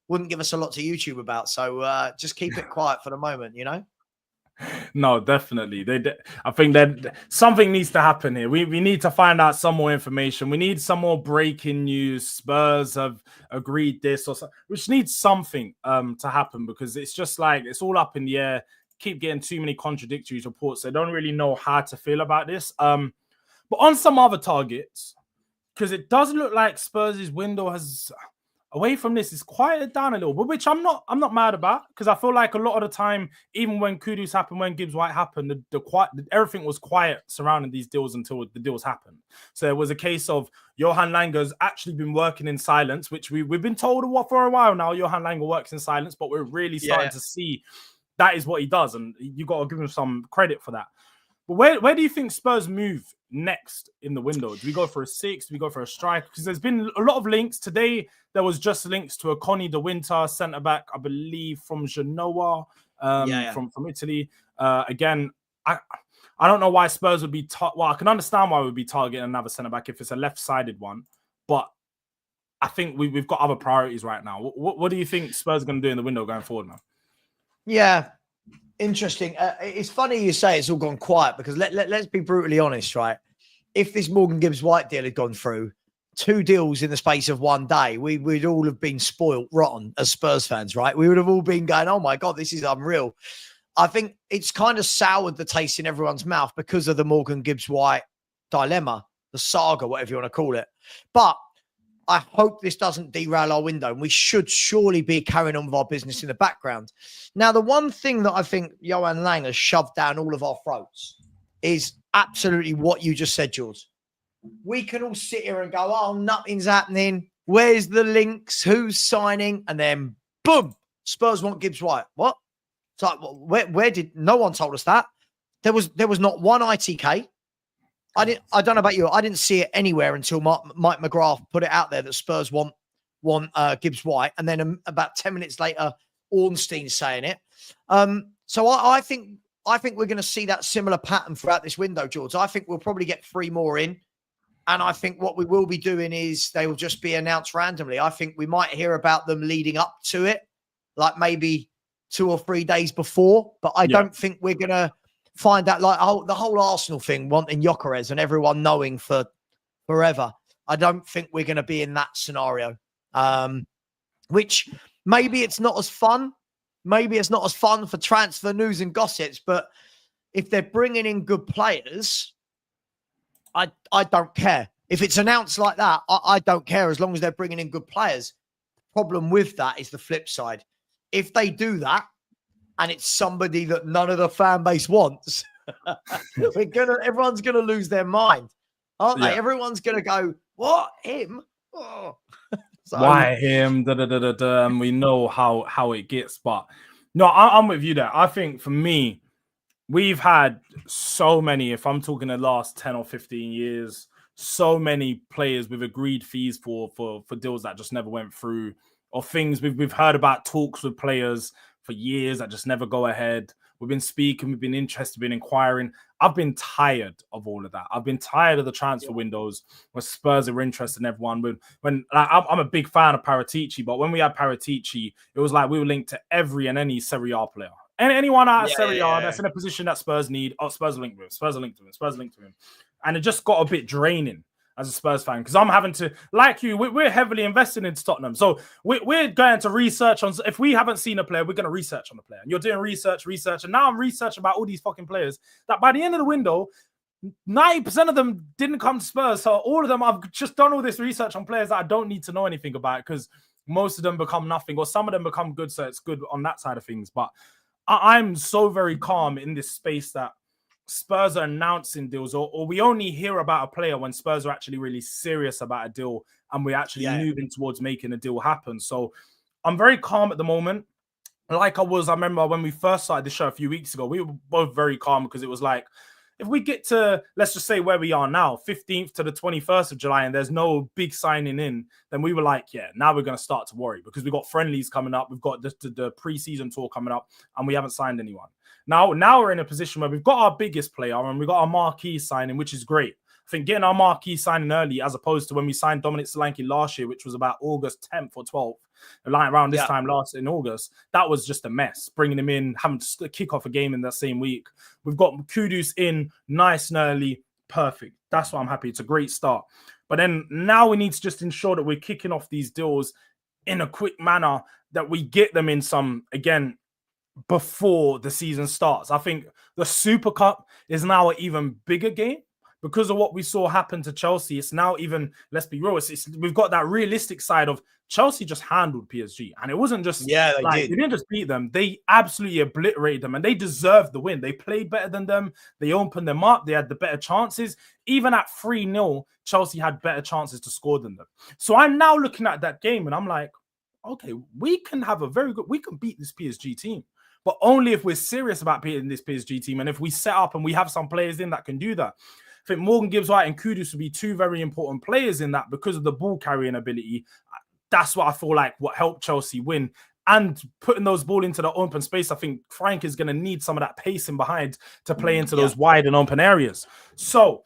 wouldn't give us a lot to YouTube about. So just keep it quiet for the moment, No, definitely. I think that something needs to happen here. We need to find out some more information. We need some more breaking news. Spurs have agreed this or something, which needs something to happen, because it's just like it's all up in the air. Keep getting too many contradictory reports. I don't really know how to feel about this. But on some other targets, because it does look like Spurs' window has, away from this, is quieted down a little bit, which I'm not mad about, because I feel like a lot of the time, even when Kudus happened, when Gibbs-White happened, everything was quiet surrounding these deals until the deals happened. So it was a case of Johan Langer's actually been working in silence, which we've been told for a while now. Johan Langer works in silence, but we're really starting to see that is what he does, and you got to give him some credit for that. But where do you think Spurs move next in the window? Do we go for a 6? Do we go for a striker? Because there's been a lot of links. Today, there was just links to a Connie De Winter centre-back, I believe, from Genoa, from Italy. Again, I don't know why Spurs would be... I can understand why we'd be targeting another centre-back if it's a left-sided one. But I think we've got other priorities right now. What do you think Spurs are going to do in the window going forward, man? Yeah, interesting. It's funny you say it's all gone quiet, because let's be brutally honest, right? If this Morgan Gibbs-White deal had gone through, 2 deals in the space of one day, we'd all have been spoiled rotten as Spurs fans, right? We would have all been going, oh my God, this is unreal. I think it's kind of soured the taste in everyone's mouth because of the Morgan Gibbs-White dilemma, the saga, whatever you want to call it. But I hope this doesn't derail our window, and we should surely be carrying on with our business in the background. Now, the one thing that I think Johan Lang has shoved down all of our throats is absolutely what you just said, Jords. We can all sit here and go, oh, nothing's happening. Where's the links? Who's signing? And then, boom, Spurs want Gibbs-White. What? It's like, where did... No one told us that. There was not one ITK. I don't know about you. I didn't see it anywhere until Mike McGrath put it out there that Spurs want Gibbs-White, and then about 10 minutes later, Ornstein saying it. So I think we're going to see that similar pattern throughout this window, Jords. I think we'll probably get 3 more in. And I think what we will be doing is they will just be announced randomly. I think we might hear about them leading up to it, like maybe 2 or 3 days before. But I don't think we're going to find that, like the whole Arsenal thing, wanting Gyökeres and everyone knowing for forever. I don't think we're going to be in that scenario, which maybe it's not as fun. Maybe it's not as fun for transfer news and gossips. But if they're bringing in good players, I don't care. If it's announced like that, I don't care as long as they're bringing in good players. Problem with that is the flip side. If they do that and it's somebody that none of the fan base wants, everyone's gonna lose their mind, aren't they? Everyone's gonna go, "What, him? Oh." So, why him? And we know how it gets. But no, I'm with you there. I think for me, we've had so many, if I'm talking the last 10 or 15 years, so many players with agreed fees for deals that just never went through, or things we've heard about talks with players for years that just never go ahead. We've been speaking, we've been interested, been inquiring. I've been tired of all of that. I've been tired of the transfer windows where Spurs are interested in everyone. When like, I'm a big fan of Paratici, but when we had Paratici, it was like we were linked to every and any Serie A player. And anyone out of Serie A that's in a position that Spurs need, Spurs are linked with him, Spurs are linked to him, Spurs are linked to him. And it just got a bit draining as a Spurs fan, because I'm having to, like you, we're heavily invested in Tottenham. So we're going to research on, if we haven't seen a player, we're going to research on the player. And you're doing research. And now I'm researching about all these fucking players that by the end of the window, 90% of them didn't come to Spurs. So all of them, I've just done all this research on players that I don't need to know anything about, because most of them become nothing, or some of them become good. So it's good on that side of things. But I'm so very calm in this space that Spurs are announcing deals, or we only hear about a player when Spurs are actually really serious about a deal and we're actually moving towards making a deal happen. So I'm very calm at the moment. Like I remember when we first started the show a few weeks ago, we were both very calm, because it was like, if we get to, let's just say where we are now, 15th to the 21st of July, and there's no big signing in, then we were like, yeah, now we're going to start to worry, because we've got friendlies coming up. We've got the pre-season tour coming up, and we haven't signed anyone. Now we're in a position where we've got our biggest player and we've got our marquee signing, which is great. I think getting our marquee signing early, as opposed to when we signed Dominic Solanke last year, which was about August 10th or 12th, like around this time last in August, that was just a mess. Bringing him in, having to kick off a game in that same week. We've got Kudus in, nice and early, perfect. That's why I'm happy. It's a great start. But then now we need to just ensure that we're kicking off these deals in a quick manner, that we get them in some, again, before the season starts. I think the Super Cup is now an even bigger game because of what we saw happen to Chelsea. It's now even, let's be real, we've got that realistic side of Chelsea just handled PSG. And it wasn't just, they didn't just beat them. They absolutely obliterated them, and they deserved the win. They played better than them. They opened them up. They had the better chances. Even at 3-0, Chelsea had better chances to score than them. So I'm now looking at that game and I'm like, okay, we can beat this PSG team. But only if we're serious about beating this PSG team, and if we set up and we have some players in that can do that. I think Morgan Gibbs-White and Kudus would be 2 very important players in that, because of the ball carrying ability. That's what I feel like what helped Chelsea win. And putting those ball into the open space, I think Frank is going to need some of that pacing behind to play into those wide and open areas. So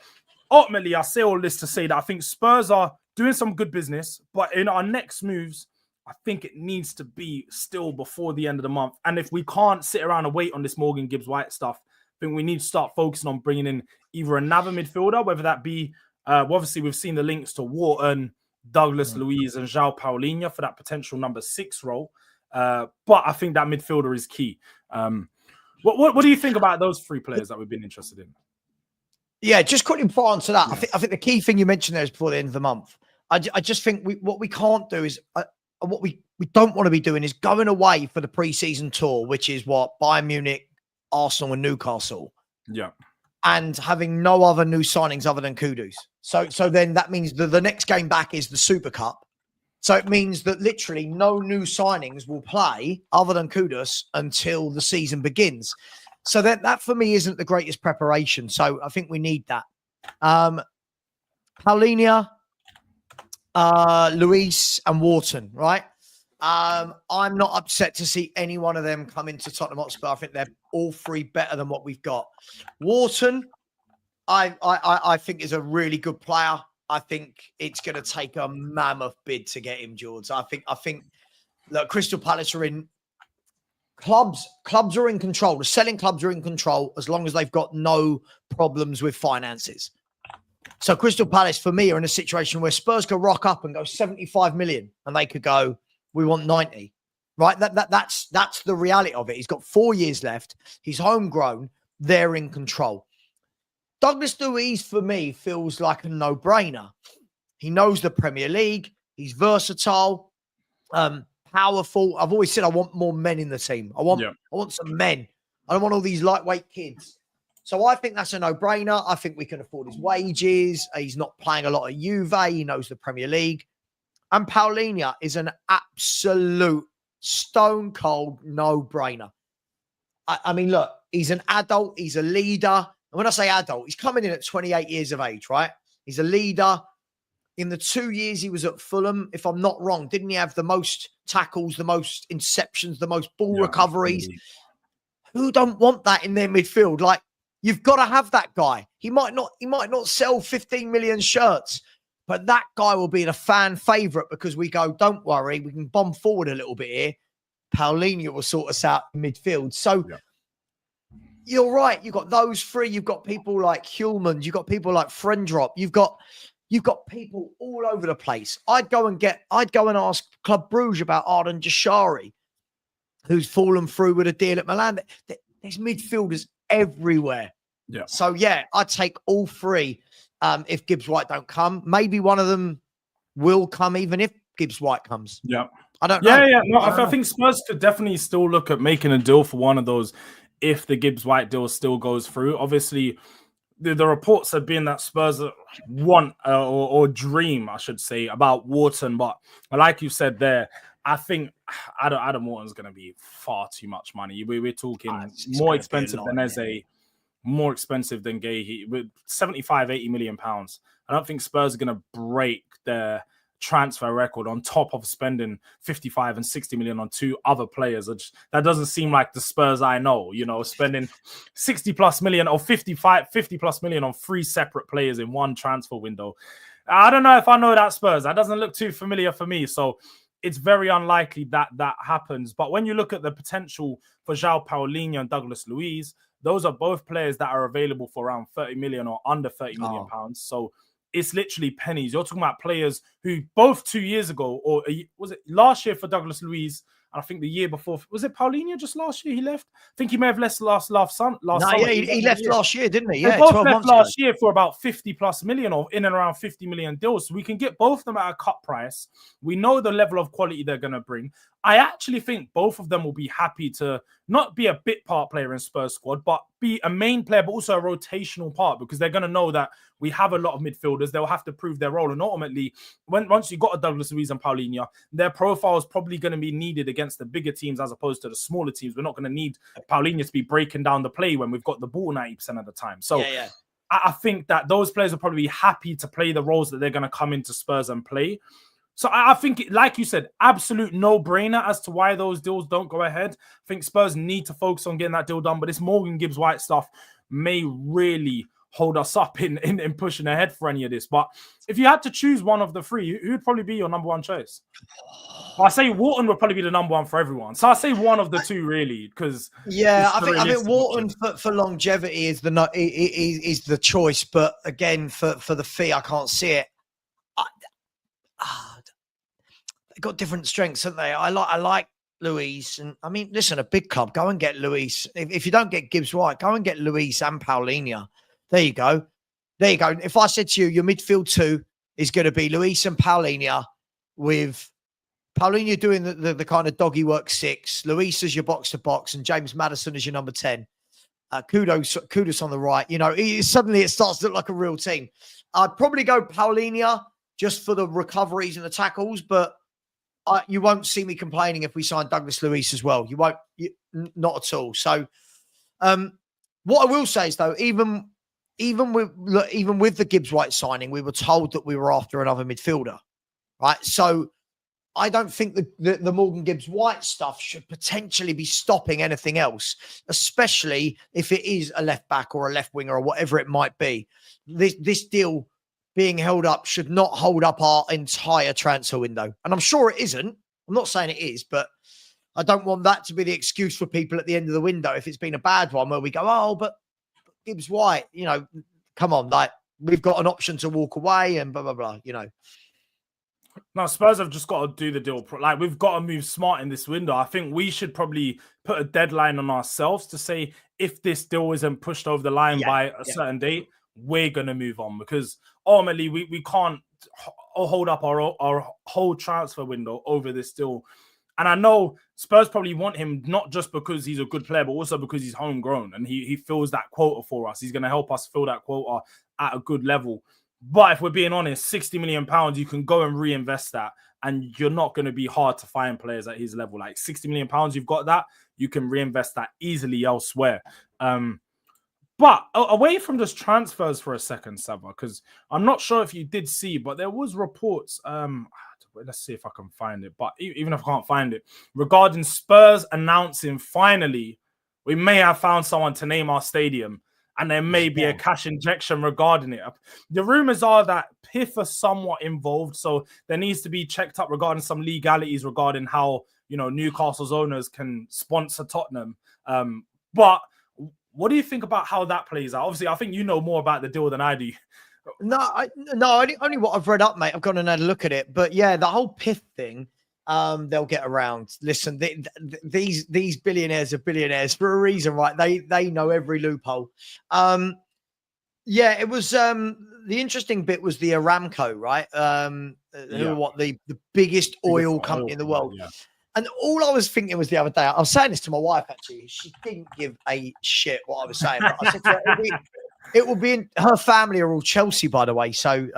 ultimately, I say all this to say that I think Spurs are doing some good business, but in our next moves, I think it needs to be still before the end of the month. And if we can't sit around and wait on this Morgan Gibbs-White stuff, I think we need to start focusing on bringing in either another midfielder, whether that be, obviously we've seen the links to Wharton, Douglas Luiz and João Paulinha for that potential number 6 role. But I think that midfielder is key. What do you think about those 3 players that we've been interested in? Yeah, just quickly before on to that, I think the key thing you mentioned there is before the end of the month. I just think what we can't do is... what we don't want to be doing is going away for the pre-season tour, which is what Bayern Munich, Arsenal and Newcastle. Yeah. And having no other new signings other than Kudus. So then that means that the next game back is the Super Cup. So it means that literally no new signings will play other than Kudus until the season begins. So that for me isn't the greatest preparation. So I think we need that. Paulinha, Luiz and Wharton, right? I'm not upset to see any one of them come into Tottenham Hotspur. I think they're all three better than what we've got. Wharton, I think is a really good player. I think it's going to take a mammoth bid to get him, Jords. I think look, Crystal Palace are in clubs are in control. The selling clubs are in control as long as they've got no problems with finances. So Crystal Palace, for me, are in a situation where Spurs could rock up and go 75 million and they could go, we want 90, right? That's the reality of it. He's got 4 years left. He's homegrown. They're in control. Douglas Luiz, for me, feels like a no-brainer. He knows the Premier League. He's versatile, powerful. I've always said I want more men in the team. I want some men. I don't want all these lightweight kids. So I think that's a no-brainer. I think we can afford his wages. He's not playing a lot of Juve. He knows the Premier League. And Paulinha is an absolute stone-cold no-brainer. I mean, look, he's an adult. He's a leader. And when I say adult, he's coming in at 28 years of age, right? He's a leader. In the 2 years he was at Fulham, if I'm not wrong, didn't he have the most tackles, the most interceptions, the most ball recoveries? Absolutely. Who don't want that in their midfield? Like, you've got to have that guy. He might not sell 15 million shirts, but that guy will be a fan favourite because we go, don't worry, we can bomb forward a little bit here. Paulinha will sort us out in midfield. So you're right. You've got those three. You've got people like Hulman. You've got people like Frendrop. You've got people all over the place. I'd go and ask Club Brugge about Arden Jashari, who's fallen through with a deal at Milan. There's midfielders everywhere. Yeah. So yeah, I'd take all three. If Gibbs White don't come, maybe one of them will come, even if Gibbs White comes. Yeah. I don't know. Yeah. No, I think Spurs could definitely still look at making a deal for one of those if the Gibbs White deal still goes through. Obviously, the reports have been that Spurs want or dream, I should say, about Wharton. But like you said there, I think Adam Wharton's going to be far too much money. We're talking more expensive than Eze, more expensive than Gay. With 75, 80 million pounds. I don't think Spurs are going to break their transfer record on top of spending 55 and 60 million on two other players. That doesn't seem like the Spurs I know, spending 60 plus million or 50 plus million on three separate players in one transfer window. I don't know if I know that Spurs. That doesn't look too familiar for me. So it's very unlikely that happens. But when you look at the potential for João Paulinha and Douglas Luiz, those are both players that are available for around 30 million or under 30 million pounds. So it's literally pennies. You're talking about players who both 2 years ago, or was it last year for Douglas Luiz? And I think the year before, was it Paulinha just last year he left? I think he may have left last summer. Yeah, he left last year, didn't he? Yeah, they both left last year for about 50 plus million or in and around 50 million deals. So we can get both of them at a cut price. We know the level of quality they're going to bring. I actually think both of them will be happy to not be a bit part player in Spurs squad, but be a main player, but also a rotational part, because they're going to know that we have a lot of midfielders. They'll have to prove their role. And ultimately, once you've got a Douglas Luiz and Paulinha, their profile is probably going to be needed against the bigger teams as opposed to the smaller teams. We're not going to need Paulinha to be breaking down the play when we've got the ball 90% of the time. So I think that those players will probably be happy to play the roles that they're going to come into Spurs and play. So I think, like you said, absolute no-brainer as to why those deals don't go ahead. I think Spurs need to focus on getting that deal done, but this Morgan Gibbs White stuff may really hold us up in pushing ahead for any of this. But if you had to choose one of the three, who would probably be your number one choice? Well, I say Wharton would probably be the number one for everyone. So I say one of the two, really, because I think Wharton for longevity is the choice. But again, for the fee, I can't see it. They've got different strengths, haven't they? I like Luiz, and I mean, listen, a big club, go and get Luiz. If you don't get Gibbs White, go and get Luiz and Paulinha. There you go. If I said to you, your midfield two is going to be Luiz and Paulinha, with Paulinha doing the kind of doggy work 6, Luiz as your box to box, and James Maddison as your number 10. Kudus on the right. Suddenly it starts to look like a real team. I'd probably go Paulinha just for the recoveries and the tackles, but you won't see me complaining if we sign Douglas Luiz as well. You won't, not at all. So, what I will say is though, even with the Gibbs White signing, we were told that we were after another midfielder, right? So, I don't think the Morgan Gibbs White stuff should potentially be stopping anything else, especially if it is a left back or a left winger or whatever it might be. This deal being held up should not hold up our entire transfer window. And I'm sure it isn't. I'm not saying it is, but I don't want that to be the excuse for people at the end of the window if it's been a bad one where we go, oh, but Gibbs White, you know, come on, like we've got an option to walk away and blah, blah, blah, you know. No, Spurs have just got to do the deal. Like, we've got to move smart in this window. I think we should probably put a deadline on ourselves to say if this deal isn't pushed over the line by a certain date, we're going to move on, because ultimately we can't hold up our whole transfer window over this deal. And I know Spurs probably want him not just because he's a good player, but also because he's homegrown and he fills that quota for us. He's going to help us fill that quota at a good level. But if we're being honest, £60 million, you can go and reinvest that, and you're not going to be hard to find players at his level. Like £60 million, you've got that, you can reinvest that easily elsewhere. But away from just transfers for a second, Savva, because I'm not sure if you did see, but there was reports. Let's see if I can find it. But even if I can't find it, regarding Spurs announcing finally, we may have found someone to name our stadium. And there may be a cash injection regarding it. The rumors are that PIF are somewhat involved, so there needs to be checked up regarding some legalities regarding how, you know, Newcastle's owners can sponsor Tottenham. But what do you think about how that plays out? Obviously, I think you know more about the deal than I do. No, only what I've read up, mate. I've gone and had a look at it. But yeah, the whole PIF thing, they'll get around. Listen, these billionaires are billionaires for a reason, right? They know every loophole. Yeah, it was the interesting bit was the Aramco, right? Who are what the biggest oil company in the world. Yeah. And all I was thinking was the other day, I was saying this to my wife actually. She didn't give a shit what I was saying, but I said to her, it will be in, her family are all Chelsea, by the way. So,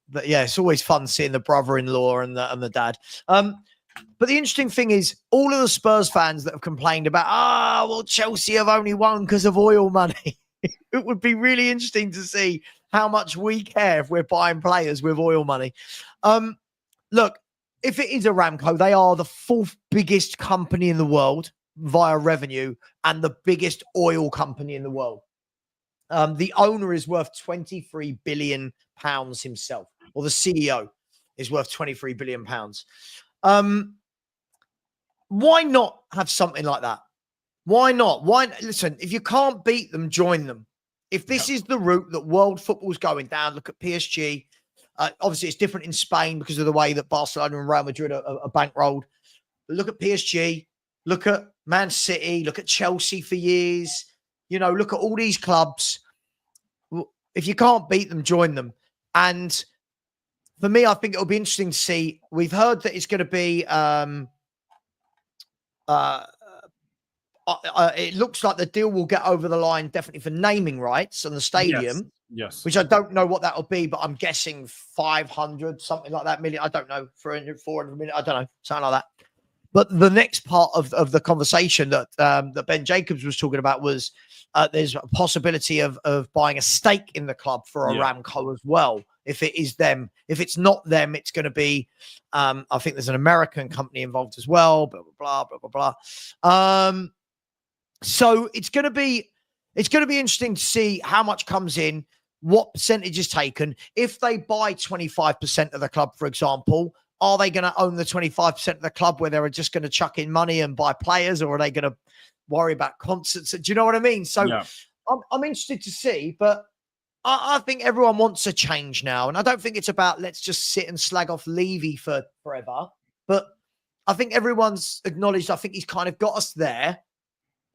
but yeah, it's always fun seeing the brother-in-law and the dad. But the interesting thing is, all of the Spurs fans that have complained about, well, Chelsea have only won because of oil money. It would be really interesting to see how much we care if we're buying players with oil money. Look, if it is Aramco, they are the fourth biggest company in the world via revenue and the biggest oil company in the world. The owner is worth £23 billion himself, or the CEO is worth £23 billion. Why not have something like that? Why not? Listen, if you can't beat them, join them. If this is the route that world football's going down, look at PSG. Obviously, it's different in Spain because of the way that Barcelona and Real Madrid are bankrolled. But look at PSG. Look at Man City. Look at Chelsea for years. You know, look at all these clubs. If you can't beat them, join them. And for me, I think it'll be interesting to see. We've heard that it's going to be it looks like the deal will get over the line definitely for naming rights on the stadium. Yes. Which I don't know what that will be, but I'm guessing 500, something like that million. I don't know, 300, 400 million. I don't know, something like that. But the next part of the conversation that Ben Jacobs was talking about was there's a possibility of buying a stake in the club for Aramco as well. If it is them, if it's not them, it's going to be. I think there's an American company involved as well. Blah blah blah blah blah blah. So it's going to be interesting to see how much comes in, what percentage is taken. If they buy 25% of the club, for example, are they going to own the 25% of the club where they're just going to chuck in money and buy players, or are they going to worry about concerts? Do you know what I mean? So I'm interested to see, but I think everyone wants a change now. And I don't think it's about let's just sit and slag off Levy for forever. But I think everyone's acknowledged, I think he's kind of got us there.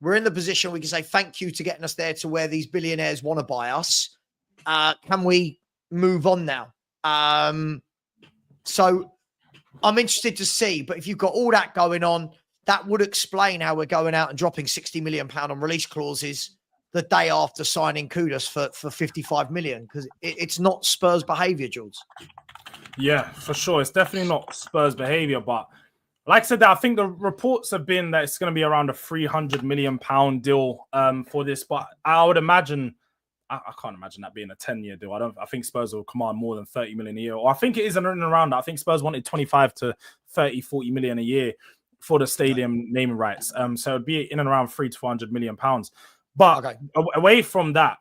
We're in the position we can say thank you to getting us there to where these billionaires want to buy us. Can we move on now? So I'm interested to see. But if you've got all that going on, that would explain how we're going out and dropping £60 million on release clauses the day after signing Kudus for 55 million, because it's not Spurs behaviour, Jords. Yeah, for sure. It's definitely not Spurs behaviour, but like I said, I think the reports have been that it's going to be around a £300 million deal for this. But I would imagine I can't imagine that being a 10-year deal. I think Spurs will command more than 30 million a year. Or I think it is in and around that. I think Spurs wanted 25 to 30, 40 million a year for the stadium naming rights. So it'd be in and around 300 to 400 million pounds. But away from that,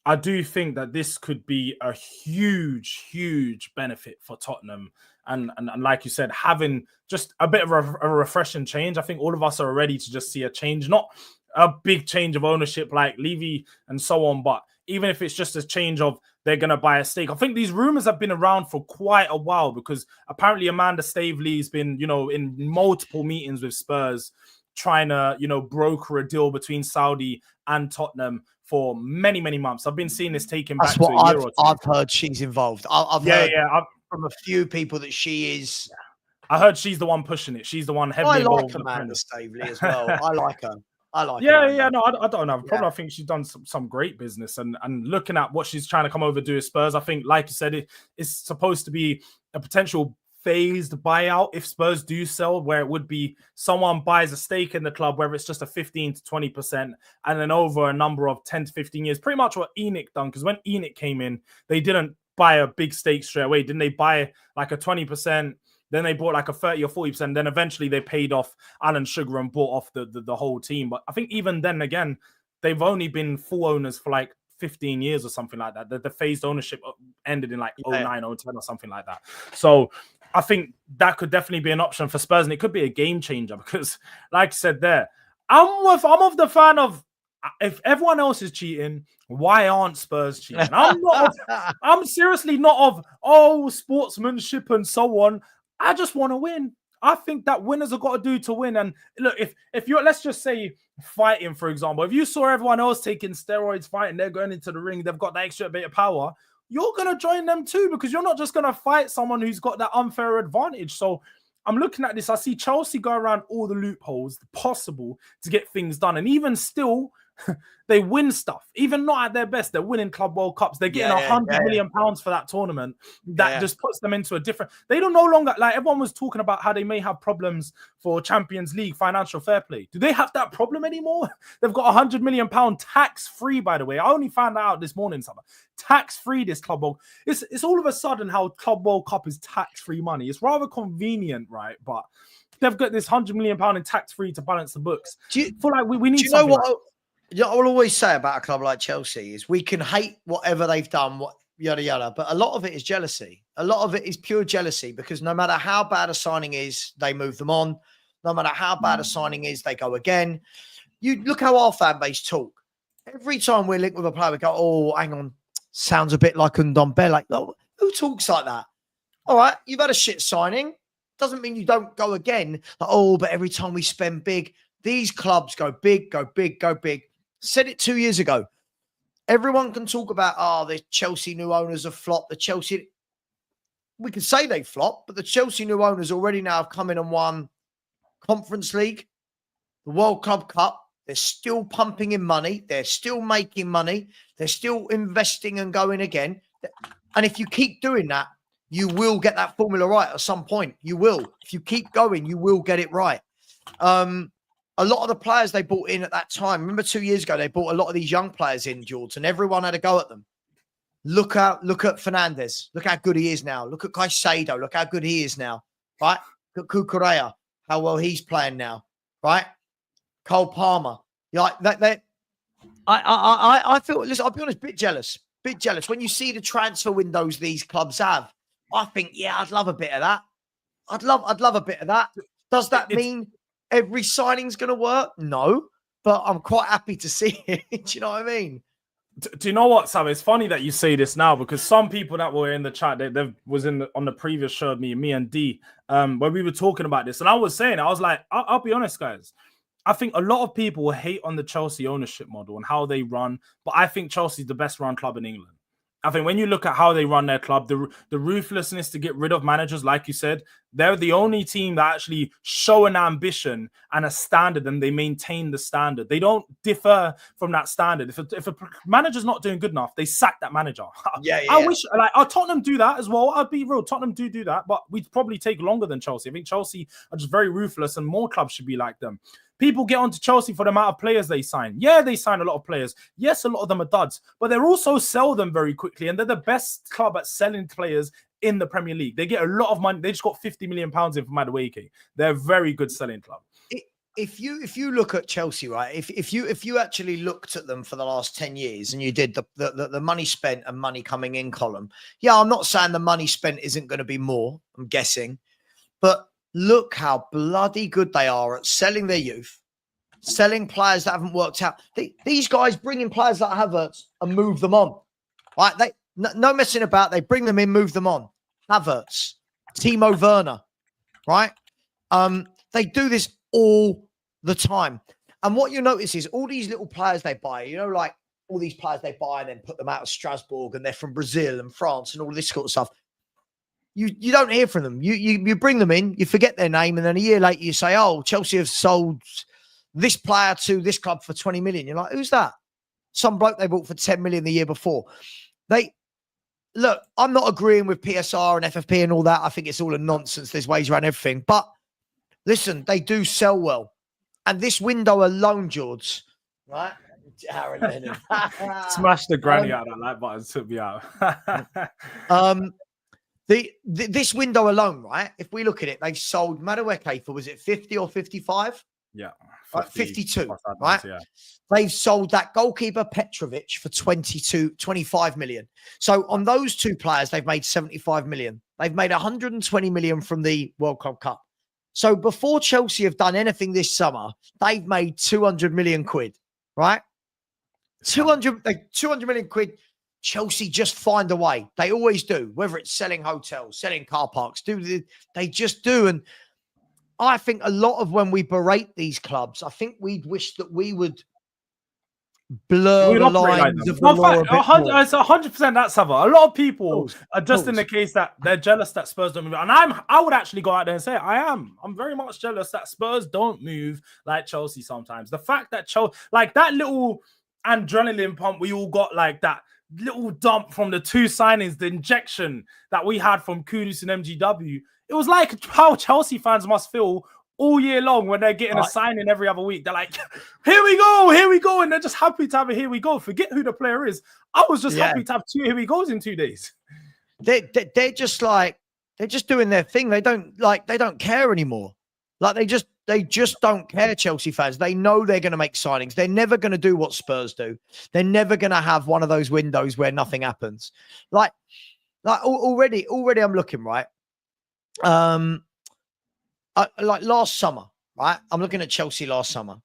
I do think that this could be a huge, huge benefit for Tottenham. And like you said, having just a bit of a refreshing change. I think all of us are ready to just see a change, not a big change of ownership like Levy and so on, but even if it's just a change of they're going to buy a stake. I think these rumors have been around for quite a while because apparently Amanda Staveley's been, in multiple meetings with Spurs trying to, broker a deal between Saudi and Tottenham for many, many months. I've been seeing this taken back to a year or two. I've heard she's involved. I've heard from a few people that she is. I heard she's the one pushing it. She's the one heavily involved. I like Amanda Staveley as well. I like her. I don't have a problem. I think she's done some great business and looking at what she's trying to come over to do with Spurs, I think, like you said, it's supposed to be a potential phased buyout if Spurs do sell, where it would be someone buys a stake in the club, whether it's just a 15 to 20%, and then over a number of 10 to 15 years, pretty much what Enoch done. Because when Enoch came in, they didn't buy a big stake straight away. Didn't they buy like a 20%? Then they bought like a 30 or 40%. Then eventually they paid off Alan Sugar and bought off the whole team. But I think even then, again, they've only been full owners for like 15 years or something like that. The phased ownership ended in like 09, 010 or something like that. So I think that could definitely be an option for Spurs. And it could be a game changer because, like I said there, I'm of the fan of, if everyone else is cheating, why aren't Spurs cheating? I'm seriously not of, sportsmanship and so on. I just want to win. I think that winners have got to do to win. And look, if you're, let's just say fighting, for example, if you saw everyone else taking steroids fighting, they're going into the ring, they've got that extra bit of power, you're going to join them too, because you're not just going to fight someone who's got that unfair advantage. So I'm looking at this. I see Chelsea go around all the loopholes possible to get things done. And even still, they win stuff. Even not at their best, they're winning Club World Cups. They're getting £100 million for that tournament. That just puts them into a different... They don't no longer... Like, everyone was talking about how they may have problems for Champions League financial fair play. Do they have that problem anymore? They've got £100 million tax-free, by the way. I only found out this morning, Savva. Tax-free, this Club World... It's all of a sudden how Club World Cup is tax-free money. It's rather convenient, right? But they've got this £100 million in tax-free to balance the books. We need something... What I will always say about a club like Chelsea is we can hate whatever they've done, yada, yada, but a lot of it is jealousy. A lot of it is pure jealousy because no matter how bad a signing is, they move them on. No matter how bad a signing is, they go again. You look how our fan base talk. Every time we're linked with a player, we go, oh, hang on, sounds a bit like Ndombele. Like, oh, who talks like that? All right, you've had a shit signing. Doesn't mean you don't go again. Like, oh, but every time we spend big, these clubs go big, go big, go big. Said it 2 years ago. Everyone can talk about, the Chelsea new owners have flopped. We can say they flopped, but the Chelsea new owners already now have come in and won Conference League, the World Club Cup. They're still pumping in money. They're still making money. They're still investing and going again. And if you keep doing that, you will get that formula right at some point. You will. If you keep going, you will get it right. A lot of the players they brought in at that time, remember 2 years ago, they brought a lot of these young players in, Jords, and everyone had a go at them. Look at Fernandes. Look how good he is now. Look at Caicedo. Look how good he is now, right? Look at Cucurella, how well he's playing now, right? Cole Palmer. Like that. I feel, listen, I'll be honest, bit jealous. When you see the transfer windows these clubs have, I think, I'd love a bit of that. I'd love a bit of that. Does that mean every signing's going to work? No, but I'm quite happy to see it. Do you know what I mean? Do you know what, Sam? It's funny that you say this now because some people that were in the chat, they was on the previous show, me and D, when we were talking about this, and I was saying, I was like, I'll be honest, guys. I think a lot of people hate on the Chelsea ownership model and how they run, but I think Chelsea's the best run club in England. I think when you look at how they run their club, the ruthlessness to get rid of managers, like you said, They're the only team that actually show an ambition and a standard, and they maintain the standard. They don't differ from that standard. If a manager's not doing good enough, they sack that manager. I wish, like, Tottenham do that as well. I'll be real. Tottenham do that, but we'd probably take longer than Chelsea. I think Chelsea are just very ruthless, and more clubs should be like them. People get onto Chelsea for the amount of players they sign. Yeah, they sign a lot of players. Yes, a lot of them are duds, but they also sell them very quickly, and they're the best club at selling players in the Premier League. They get a lot of money. They just got £50 million in from Madueke. They're a very good selling club. If you look at Chelsea, right? If you actually looked at them for the last 10 years and you did the money spent and money coming in column, yeah, I'm not saying the money spent isn't going to be more. I'm guessing, but look how bloody good they are at selling their youth, selling players that haven't worked out. These guys bring in players like Havertz and move them on. Right? No messing about. They bring them in, move them on. Havertz, Timo Werner, right? They do this all the time. And what you notice is all these little players they buy, you know, like all these players they buy and then put them out of Strasbourg and they're from Brazil and France and all this sort of stuff. You don't hear from them. You bring them in, you forget their name, and then a year later you say, oh, Chelsea have sold this player to this club for 20 million. You're like, who's that? Some bloke they bought for 10 million the year before. Look, I'm not agreeing with PSR and FFP and all that. I think it's all a nonsense. There's ways around everything. But listen, they do sell well. And this window alone, Jords, right? Smash the granny out of that like button, took me out. This window alone, right? If we look at it, they've sold Madueke for, was it 50 or 55? Yeah. 52, right? Yeah. They've sold that goalkeeper Petrovic for 25 million. So on those two players, they've made 75 million. They've made 120 million from the World Club Cup. So before Chelsea have done anything this summer, they've made 200 million quid, right? 200 million quid. Chelsea just find a way. They always do, whether it's selling hotels, selling car parks, they just do. And I think a lot of when we berate these clubs, I think we'd wish that we would blur the lines of the law. It's 100% that, Savva. A lot of people are just in the case that they're jealous that Spurs don't move. And I would actually go out there and say, I'm very much jealous that Spurs don't move like Chelsea sometimes. The fact that Chelsea, like that little adrenaline pump we all got, like that little dump from the two signings, the injection that we had from Kudus and MGW, it was like how Chelsea fans must feel all year long when they're getting a signing every other week. They're like, here we go. And they're just happy to have a here we go. Forget who the player is. I was just happy to have two here we goes in 2 days. They're just like, they're just doing their thing. They don't care anymore. Like they just don't care, Chelsea fans. They know they're going to make signings. They're never going to do what Spurs do. They're never going to have one of those windows where nothing happens. Like already I'm looking, right? Like last summer, right? I'm looking at Chelsea last summer.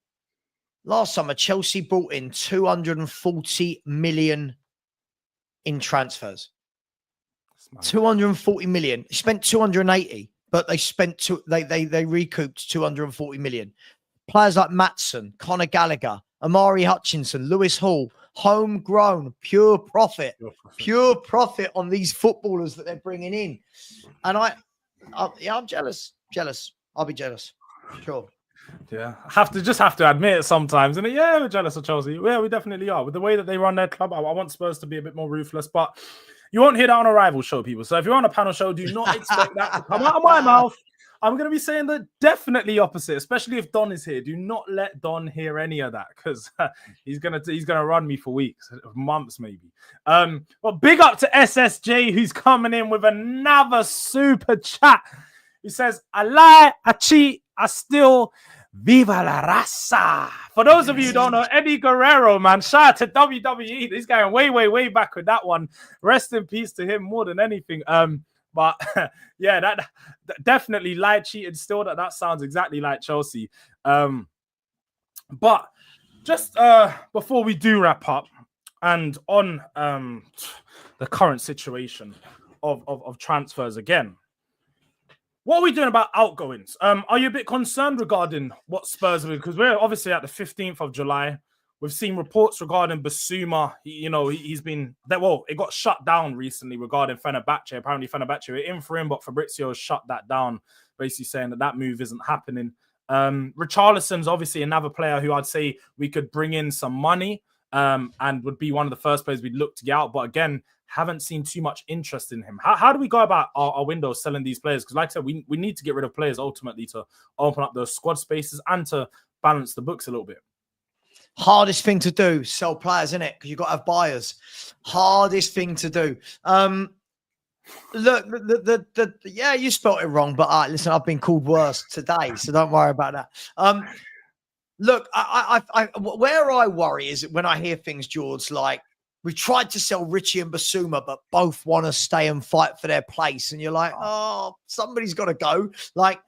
Last summer, Chelsea brought in 240 million in transfers. 240 million. They spent 280, but they spent they recouped 240 million. Players like Maatson, Conor Gallagher, Amari Hutchinson, Lewis Hall, homegrown, pure profit on these footballers that they're bringing in. And I'm jealous. I'll be jealous. Sure. Yeah, have to admit it sometimes. And yeah, we're jealous of Chelsea. Yeah, we definitely are. With the way that they run their club, I want Spurs to be a bit more ruthless. But you won't hear that on a rival show, people. So if you're on a panel show, do not expect that to come out of my mouth. I'm going to be saying the definitely opposite, especially if Don is here. Do not let Don hear any of that because he's gonna run me for weeks, months maybe. But big up to SSJ who's coming in with another super chat. He says, I lie, I cheat, I steal. Viva la raza. For those of you who don't know, Eddie Guerrero, man, shout out to WWE. He's going way back with that one. Rest in peace to him more than anything. But yeah, that definitely lied, cheated, still. That sounds exactly like Chelsea. But just before we do wrap up, and on the current situation of transfers again, what are we doing about outgoings? Are you a bit concerned regarding what Spurs are? Because we're obviously at the 15th of July. we've seen reports regarding Basuma. He's been there. Well, it got shut down recently regarding Fenerbahce. Apparently, Fenerbahce were in for him, but Fabrizio has shut that down, basically saying that move isn't happening. Richarlison's obviously another player who I'd say we could bring in some money and would be one of the first players we'd look to get out. But again, haven't seen too much interest in him. How do we go about our window selling these players? Because like I said, we need to get rid of players ultimately to open up those squad spaces and to balance the books a little bit. Hardest thing to do, sell players, isn't it? Because you've got to have buyers. Hardest thing to do. Look, yeah, you spelt it wrong, but listen, I've been called worse today, so don't worry about that. Look, where I worry is when I hear things, Jords, like we tried to sell Richie and Basuma, but both want to stay and fight for their place, and you're like, oh, somebody's got to go. Like,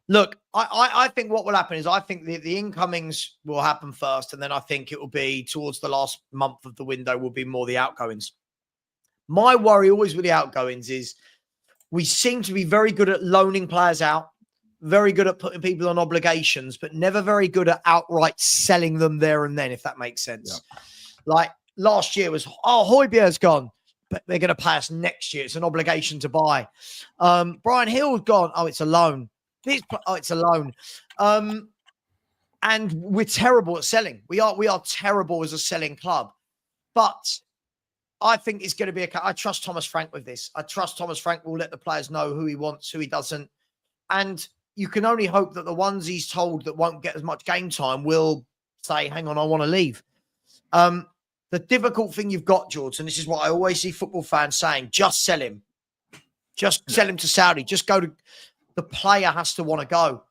look, I think what will happen is I think the incomings will happen first, and then I think it will be towards the last month of the window will be more the outgoings. My worry always with the outgoings is we seem to be very good at loaning players out, very good at putting people on obligations, but never very good at outright selling them there and then, if that makes sense. Yeah. Like last year was, Højbjerg's gone, but they're going to pay us next year. It's an obligation to buy. Brian Hill's gone. Oh, it's a loan. It's a loan. And we're terrible at selling. We are terrible as a selling club. But I think it's going to be I trust Thomas Frank with this. I trust Thomas Frank will let the players know who he wants, who he doesn't. And you can only hope that the ones he's told that won't get as much game time will say, hang on, I want to leave. The difficult thing you've got, Jords, and this is what I always see football fans saying, just sell him. Just sell him to Saudi. Just go to... The player has to want to go.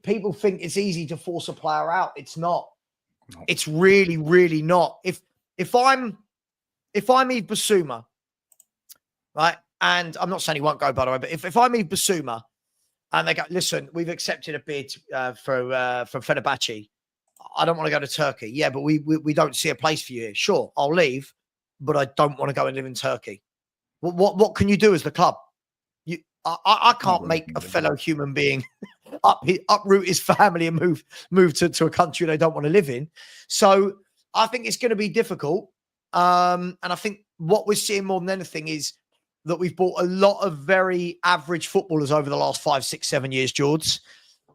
People think it's easy to force a player out. It's not. No. It's really, really not. If I'm Yves Basuma, right, and I'm not saying he won't go, by the way, but if I'm Yves Basuma and they go, listen, we've accepted a bid from Fenerbahce. I don't want to go to Turkey. Yeah, but we don't see a place for you here. Sure, I'll leave, but I don't want to go and live in Turkey. What can you do as the club? I can't make a fellow human being uproot his family and move to a country they don't want to live in. So I think it's going to be difficult. And I think what we're seeing more than anything is that we've bought a lot of very average footballers over the last 5, 6, 7 years, Jords.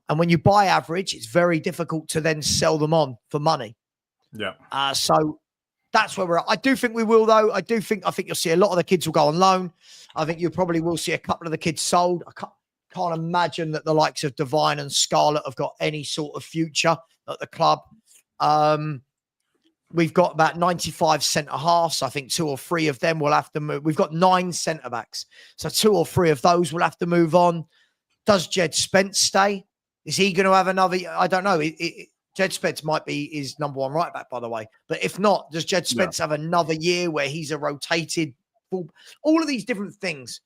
And when you buy average, it's very difficult to then sell them on for money. Yeah. So that's where we're at. I do think we will, though. I think you'll see a lot of the kids will go on loan. I think you probably will see a couple of the kids sold. I can't imagine that the likes of Divine and Scarlett have got any sort of future at the club. We've got about 95 centre-halves. I think 2 or 3 of them will have to move. We've got 9 centre-backs. So 2 or 3 of those will have to move on. Does Jed Spence stay? Is he going to have another? I don't know. Jed Spence might be his number 1 right back, by the way. But if not, does Jed Spence have another year where he's a rotated? All of these different things.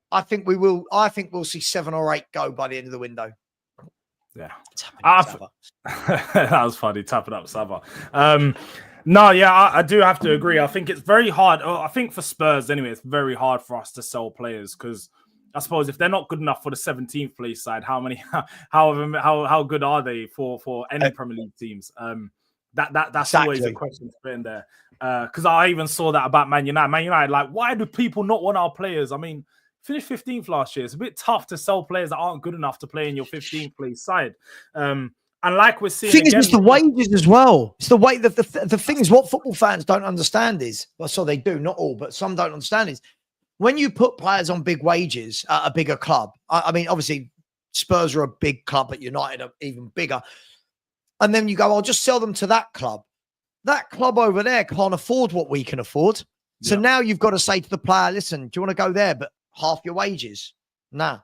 I think we'll see 7 or 8 go by the end of the window. Yeah. That was funny. Tapping up Savva. No, yeah, I do have to agree. I think it's very hard. I think for Spurs, anyway, it's very hard for us to sell players because I suppose if they're not good enough for the 17th place side, how good are they for any Premier League teams? That's exactly. Always a question to put in there. Because I even saw that about Man United. Man United, like, why do people not want our players? I mean, finished 15th last year. It's a bit tough to sell players that aren't good enough to play in your 15th place side. And like we're seeing, it's the wages as well. It's the way that the thing is, what football fans don't understand is, well, so they do, not all, but some don't understand is when you put players on big wages at a bigger club. I mean, obviously Spurs are a big club, but United are even bigger. And then you go, I'll just sell them to that club. That club over there can't afford what we can afford. So now you've got to say to the player, listen, do you want to go there, but half your wages? Nah.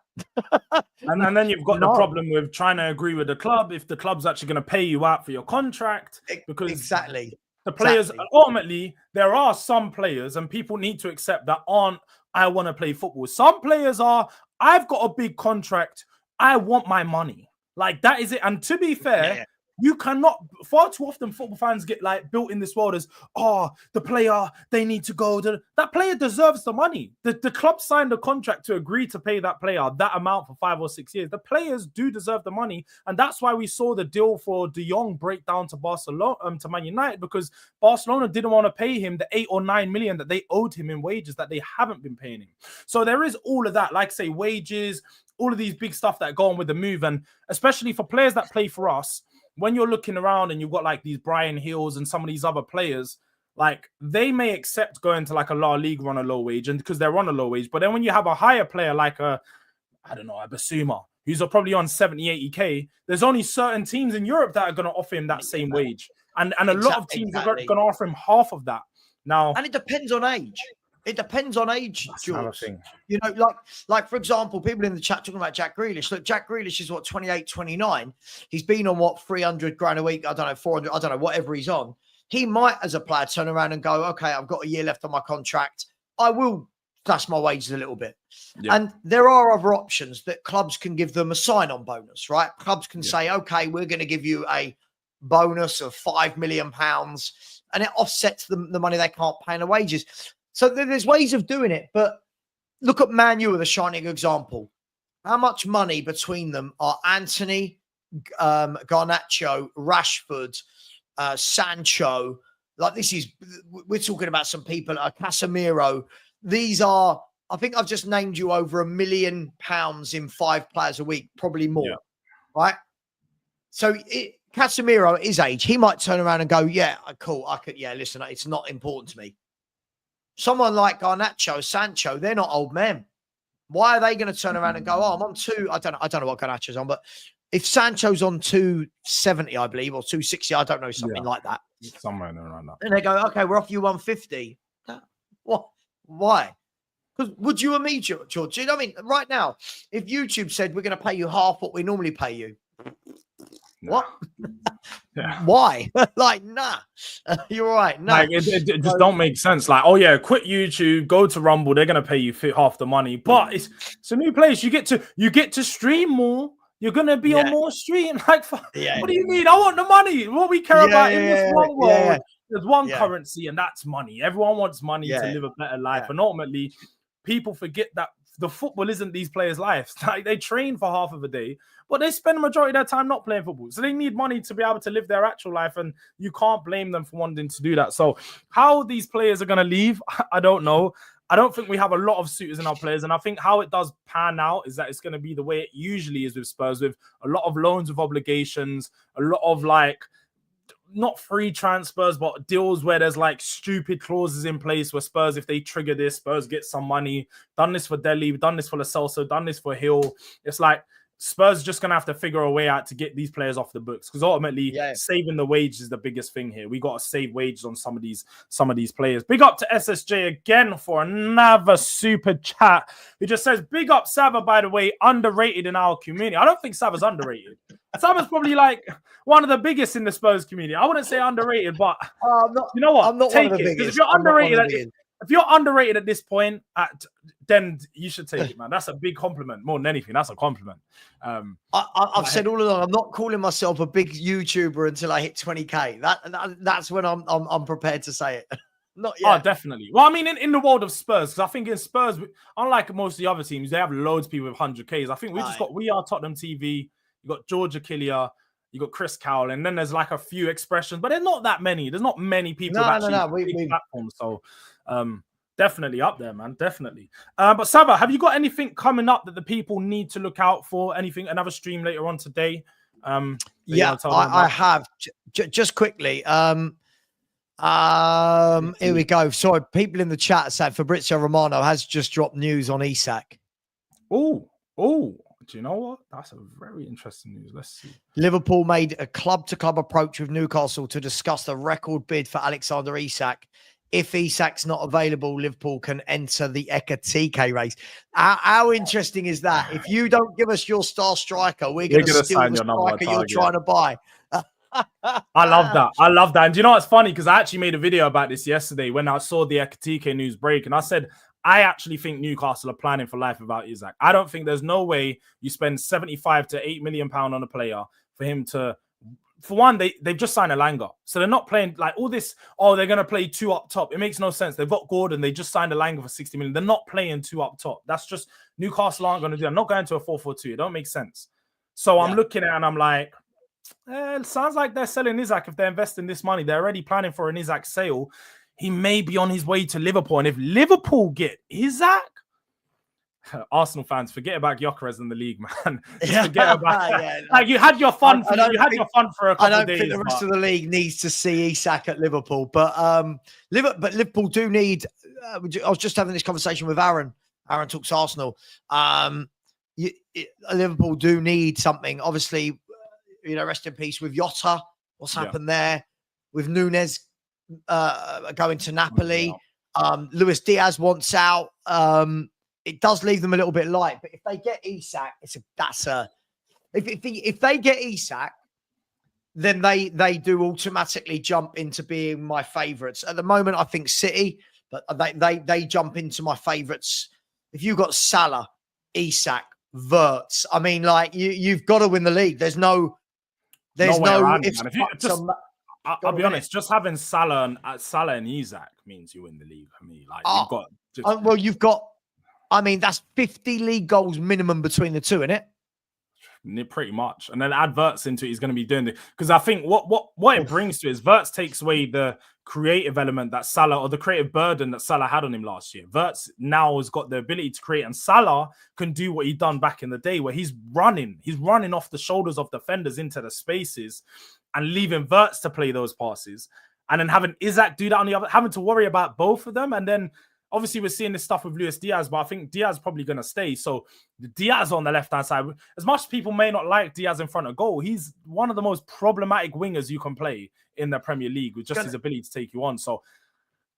and then you've got the problem with trying to agree with the club if the club's actually going to pay you out for your contract. Because the players, ultimately, there are some players, and people need to accept that aren't, I want to play football. Some players are, I've got a big contract, I want my money. Like, that is it. And to be fair, You cannot. Far too often, football fans get like built in this world as, the player, they need to go. That player deserves the money. The club signed a contract to agree to pay that player that amount for 5 or 6 years. The players do deserve the money, and that's why we saw the deal for De Jong break down to Barcelona, to Man United, because Barcelona didn't want to pay him the 8 or 9 million that they owed him in wages that they haven't been paying him. So there is all of that, like say wages, all of these big stuff that go on with the move, and especially for players that play for us. When you're looking around and you've got like these Brian Hills and some of these other players, like they may accept going to like a La Liga on a low wage, and because they're on a low wage. But then when you have a higher player like a Basuma, who's probably on 70, 80K, there's only certain teams in Europe that are going to offer him that same wage. And a lot of teams are going to offer him half of that. Now, and it depends on age. It depends on age, Jords. You know, like for example, people in the chat talking about Jack Grealish. Look, Jack Grealish is 28, 29. He's been on 300 grand a week. I don't know, 400. I don't know, whatever he's on. He might, as a player, turn around and go, okay, I've got a year left on my contract. I will slash my wages a little bit. Yeah. And there are other options that clubs can give them a sign-on bonus, right? Clubs can say, okay, we're going to give you a bonus of £5 million, and it offsets the money they can't pay in the wages. So there's ways of doing it, but look at Man U, the shining example. How much money between them are Anthony, Garnacho, Rashford, Sancho? Like we're talking about some people, Casemiro. These are, I think I've just named you over £1 million in 5 players a week, probably more, right? So Casemiro at his age, he might turn around and go, yeah, cool, listen, it's not important to me. Someone like Garnacho, Sancho, they're not old men. Why are they going to turn around and go, I'm on 2? I don't know what Garnacho's on, but if Sancho's on 270, I believe, or 260, I don't know, something like that. Somewhere around that. And they go, okay, we're off you 150. What? Why? Because would you or me, George? You know what I mean? Right now, if YouTube said we're going to pay you half what we normally pay you, what? Why? Like, nah. You're right. Nah. Like, it just don't make sense. Like, quit YouTube, go to Rumble. They're gonna pay you half the money, but it's a new place. You get to stream more. You're gonna be on more stream. Like, what do you mean? I want the money. What we care about in this one world, there's one currency, and that's money. Everyone wants money to live a better life, and ultimately, people forget that the football isn't these players' lives. Like, they train for half of a day, but they spend the majority of their time not playing football. So they need money to be able to live their actual life, and you can't blame them for wanting to do that. So how these players are going to leave, I don't know. I don't think we have a lot of suitors in our players, and I think how it does pan out is that it's going to be the way it usually is with Spurs, with a lot of loans with obligations, a lot of like, not free transfers, but deals where there's like stupid clauses in place where Spurs, if they trigger this, Spurs get some money. Done this for Delhi, done this for Lo Celso, done this for Hill. It's like Spurs are just going to have to figure a way out to get these players off the books, because ultimately saving the wage is the biggest thing here. We got to save wages on some of these players. Big up to SSJ again for another super chat. He just says, big up Savva, by the way, underrated in our community. I don't think Savva's underrated. Savva's probably like one of the biggest in the Spurs community. I wouldn't say underrated, but you know what? I'm not take one of the it. biggest. If you're underrated, if you're underrated at this point, then you should take it, man. That's a big compliment. More than anything, that's a compliment. I've said all along, I'm not calling myself a big YouTuber until I hit 20K. That's when I'm prepared to say it. Not yet. Oh, definitely. Well, I mean, in the world of Spurs, because I think in Spurs, unlike most of the other teams, they have loads of people with 100Ks. I think we are Tottenham TV. You got George Achillia, you got Chris Cowell, and then there's like a few expressions, but there's not that many. There's not many people big platforms. So definitely up there, man. Definitely. But Savva, have you got anything coming up that the people need to look out for? Another stream later on today? I have. Just quickly. Here we go. Sorry, people in the chat said Fabrizio Romano has just dropped news on Isak. Oh. Do you know what? That's a very interesting news. Let's see. Liverpool made a club-to-club approach with Newcastle to discuss the record bid for Alexander Isak. If Isak's not available, Liverpool can enter the Ekatike race. How interesting is that? If you don't give us your star striker, we're going to steal the striker you're trying to buy. I love that. And do you know what's funny? Because I actually made a video about this yesterday when I saw the Ekatike news break, and I said, I actually think Newcastle are planning for life without Isak. I don't think there's no way you spend 75 to £8 million on a player for him to for one, they've just signed a Langer. So they're not playing like all this, oh, they're going to play 2 up top. It makes no sense. They've got Gordon. They just signed a Langer for 60 million. They're not playing 2 up top. That's just Newcastle aren't going to do. I'm not going to a 4-4-2. It don't make sense. So I'm looking at it and I'm like, it sounds like they're selling Isak. If they're investing this money, they're already planning for an Isak sale. He may be on his way to Liverpool. And if Liverpool get Isak, Arsenal fans, forget about Gyökeres in the league, man. Just forget about like you had your fun. You had your fun for a couple of days. I don't think the rest of the league needs to see Isak at Liverpool, but Liverpool do need. I was just having this conversation with Aaron. Aaron talks Arsenal. Liverpool do need something. Obviously, rest in peace with Jota. What's happened there with Nunes going to Napoli? Luis Diaz wants out. It does leave them a little bit light, but if they get Isak, if they get Isak, then they do automatically jump into being my favourites. At the moment, I think City, but they jump into my favourites. If you've got Salah, Isak, Wirtz, I mean, like you've got to win the league. There's no. I'll be honest. Just having Salah and Isak means you win the league for me. Like you've got. I mean, that's 50 league goals minimum between the two, isn't it? Pretty much. And then add Wirtz into it, he's going to be doing it. Because I think what it brings to it is Wirtz takes away the creative element that Salah, or the creative burden that Salah had on him last year. Wirtz now has got the ability to create, and Salah can do what he done back in the day where he's running off the shoulders of defenders into the spaces and leaving Wirtz to play those passes. And then having Isak do that on the other, having to worry about both of them. And then obviously, we're seeing this stuff with Luis Diaz, but I think Diaz is probably going to stay. So Diaz on the left-hand side, as much as people may not like Diaz in front of goal, he's one of the most problematic wingers you can play in the Premier League with just his ability to take you on. So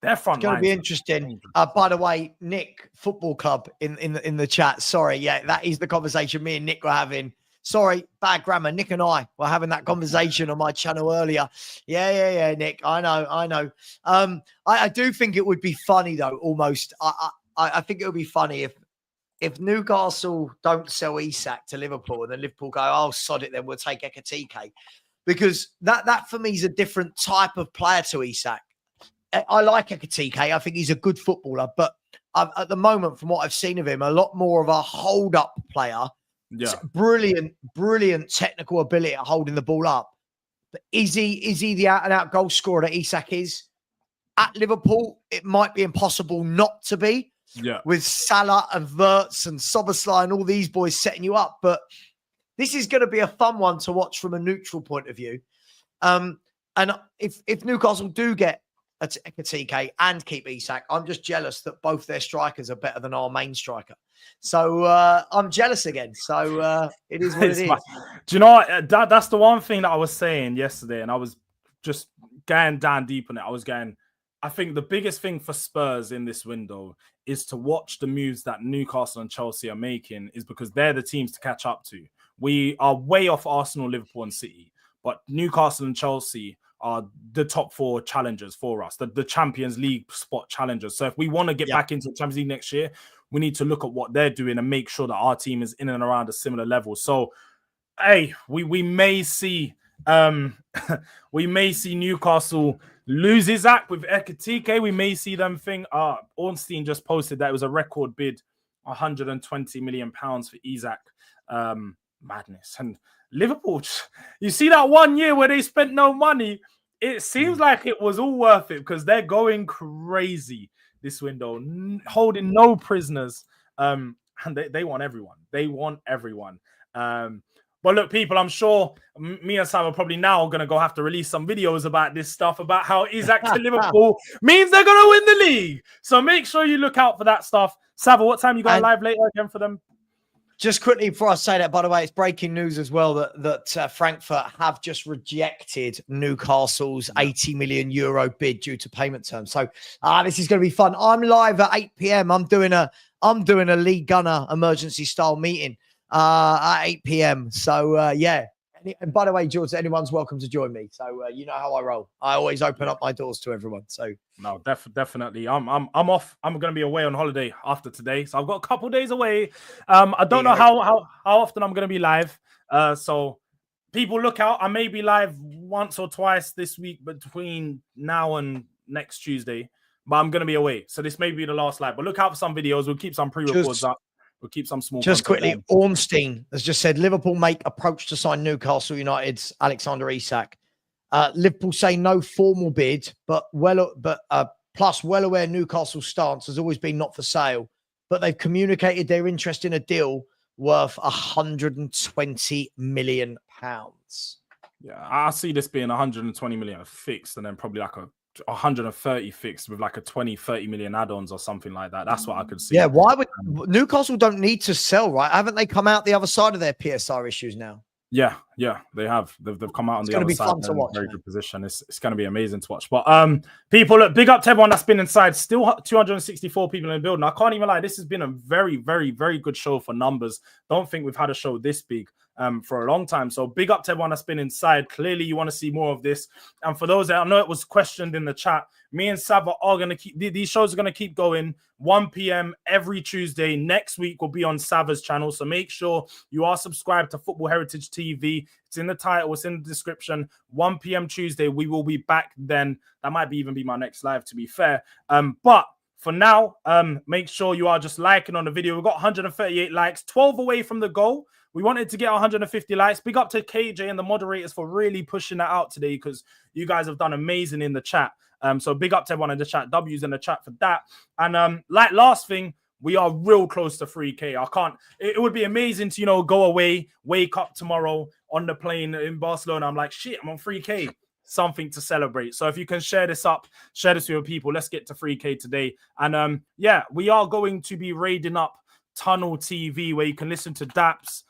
their front line is going to be interesting. By the way, Nick Football Club in the chat. Sorry, that is the conversation me and Nick were having. Sorry, bad grammar. Nick and I were having that conversation on my channel earlier. Yeah, Nick. I know. I do think it would be funny though. Almost. I think it would be funny if Newcastle don't sell Isak to Liverpool and then Liverpool go, oh, sod it, then we'll take Ekitike, because that for me is a different type of player to Isak. I like Ekitike. I think he's a good footballer, but at the moment, from what I've seen of him, a lot more of a hold-up player. Yeah, brilliant technical ability at holding the ball up. But is he the out-and-out goal scorer that Isak is? At Liverpool, it might be impossible not to be. Yeah, with Salah and Wirtz and Szoboszlai and all these boys setting you up. But this is going to be a fun one to watch from a neutral point of view. And if Newcastle do get a TK and keep Isak, I'm just jealous that both their strikers are better than our main striker. So I'm jealous again. So it is what it is. Do you know what? That's the one thing that I was saying yesterday, and I was just going down deep on it. I think the biggest thing for Spurs in this window is to watch the moves that Newcastle and Chelsea are making, is because they're the teams to catch up to. We are way off Arsenal, Liverpool, and City, but Newcastle and Chelsea are the top 4 challengers for us, the Champions League spot challengers. So if we want to get back into the Champions League next year, we need to look at what they're doing and make sure that our team is in and around a similar level. So, hey, we may see Newcastle lose Isak with Ekitike. We may see them think, Ornstein just posted that it was a record bid, £120 million for Isak. Madness. And Liverpool, you see that 1 year where they spent no money, it seems like it was all worth it because they're going crazy this window, holding no prisoners. And they want everyone. They want everyone. But look, people, I'm sure me and Sam are probably now going to have to release some videos about this stuff, about how Isak to Liverpool means they're going to win the league. So make sure you look out for that stuff. Savva, what time you got live later again for them? Just quickly before I say that, by the way, it's breaking news as well that Frankfurt have just rejected Newcastle's €80 million bid due to payment terms. So this is going to be fun. I'm live at 8 p.m. I'm doing a Lee Gunner emergency style meeting at 8 p.m. So yeah. And by the way, Jords, anyone's welcome to join me. So you know how I roll. I always open up my doors to everyone. So no, definitely. I'm off. I'm going to be away on holiday after today, so I've got a couple days away. I don't know how often I'm going to be live. So people look out. I may be live once or twice this week between now and next Tuesday, but I'm going to be away. So this may be the last live, but look out for some videos. We'll keep some pre-records up. We'll keep some small. Just quickly, Ornstein has just said Liverpool make approach to sign Newcastle United's Alexander Isak. Liverpool say no formal bid, but plus well aware Newcastle's stance has always been not for sale, but they've communicated their interest in a deal worth £120 million. Yeah, I see this being 120 million fixed, and then probably like a 130 fixed with like a 20-30 million add-ons or something like that. That's what I could see. Yeah, why would Newcastle don't need to sell, right? Haven't they come out the other side of their PSR issues now? Yeah, they have. They've come out on the other side. It's going to be fun to watch. Very good position. It's going to be amazing to watch. But people, look, big up to everyone that's been inside. Still 264 people in the building. I can't even lie. This has been a very, very, very good show for numbers. Don't think we've had a show this big for a long time. So big up to everyone that's been inside. Clearly, you want to see more of this. And for those that I know it was questioned in the chat, me and Savva are going to keep these shows are going to keep going 1 p.m. every Tuesday. Next week will be on Savva's channel. So make sure you are subscribed to Football Heritage TV. It's in the title. It's in the description. 1 p.m. Tuesday. We will be back then. That might even be my next live, to be fair. But for now, make sure you are just liking on the video. We've got 138 likes, 12 away from the goal. We wanted to get 150 likes. Big up to KJ and the moderators for really pushing that out today, because you guys have done amazing in the chat. So big up to everyone in the chat. W's in the chat for that. And like last thing, we are real close to 3K. It would be amazing to, go away, wake up tomorrow on the plane in Barcelona. I'm like, shit, I'm on 3K. Something to celebrate. So if you can share this with your people, let's get to 3K today. And yeah, we are going to be raiding up Tunnel TV, where you can listen to Daps,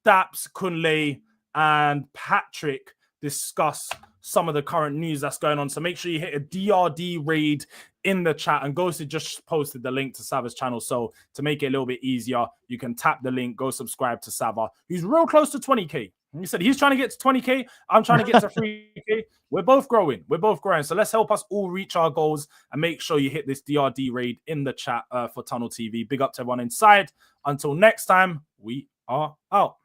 Kunle, and Patrick discuss some of the current news that's going on. So make sure you hit a DRD raid in the chat, and Ghost just posted the link to Savva's channel. So to make it a little bit easier, you can tap the link, go subscribe to Savva, who's real close to 20K. He said he's trying to get to 20K. I'm trying to get to 3K. We're both growing. So let's help us all reach our goals, and make sure you hit this DRD raid in the chat for Tunnel TV. Big up to everyone inside. Until next time, we are out.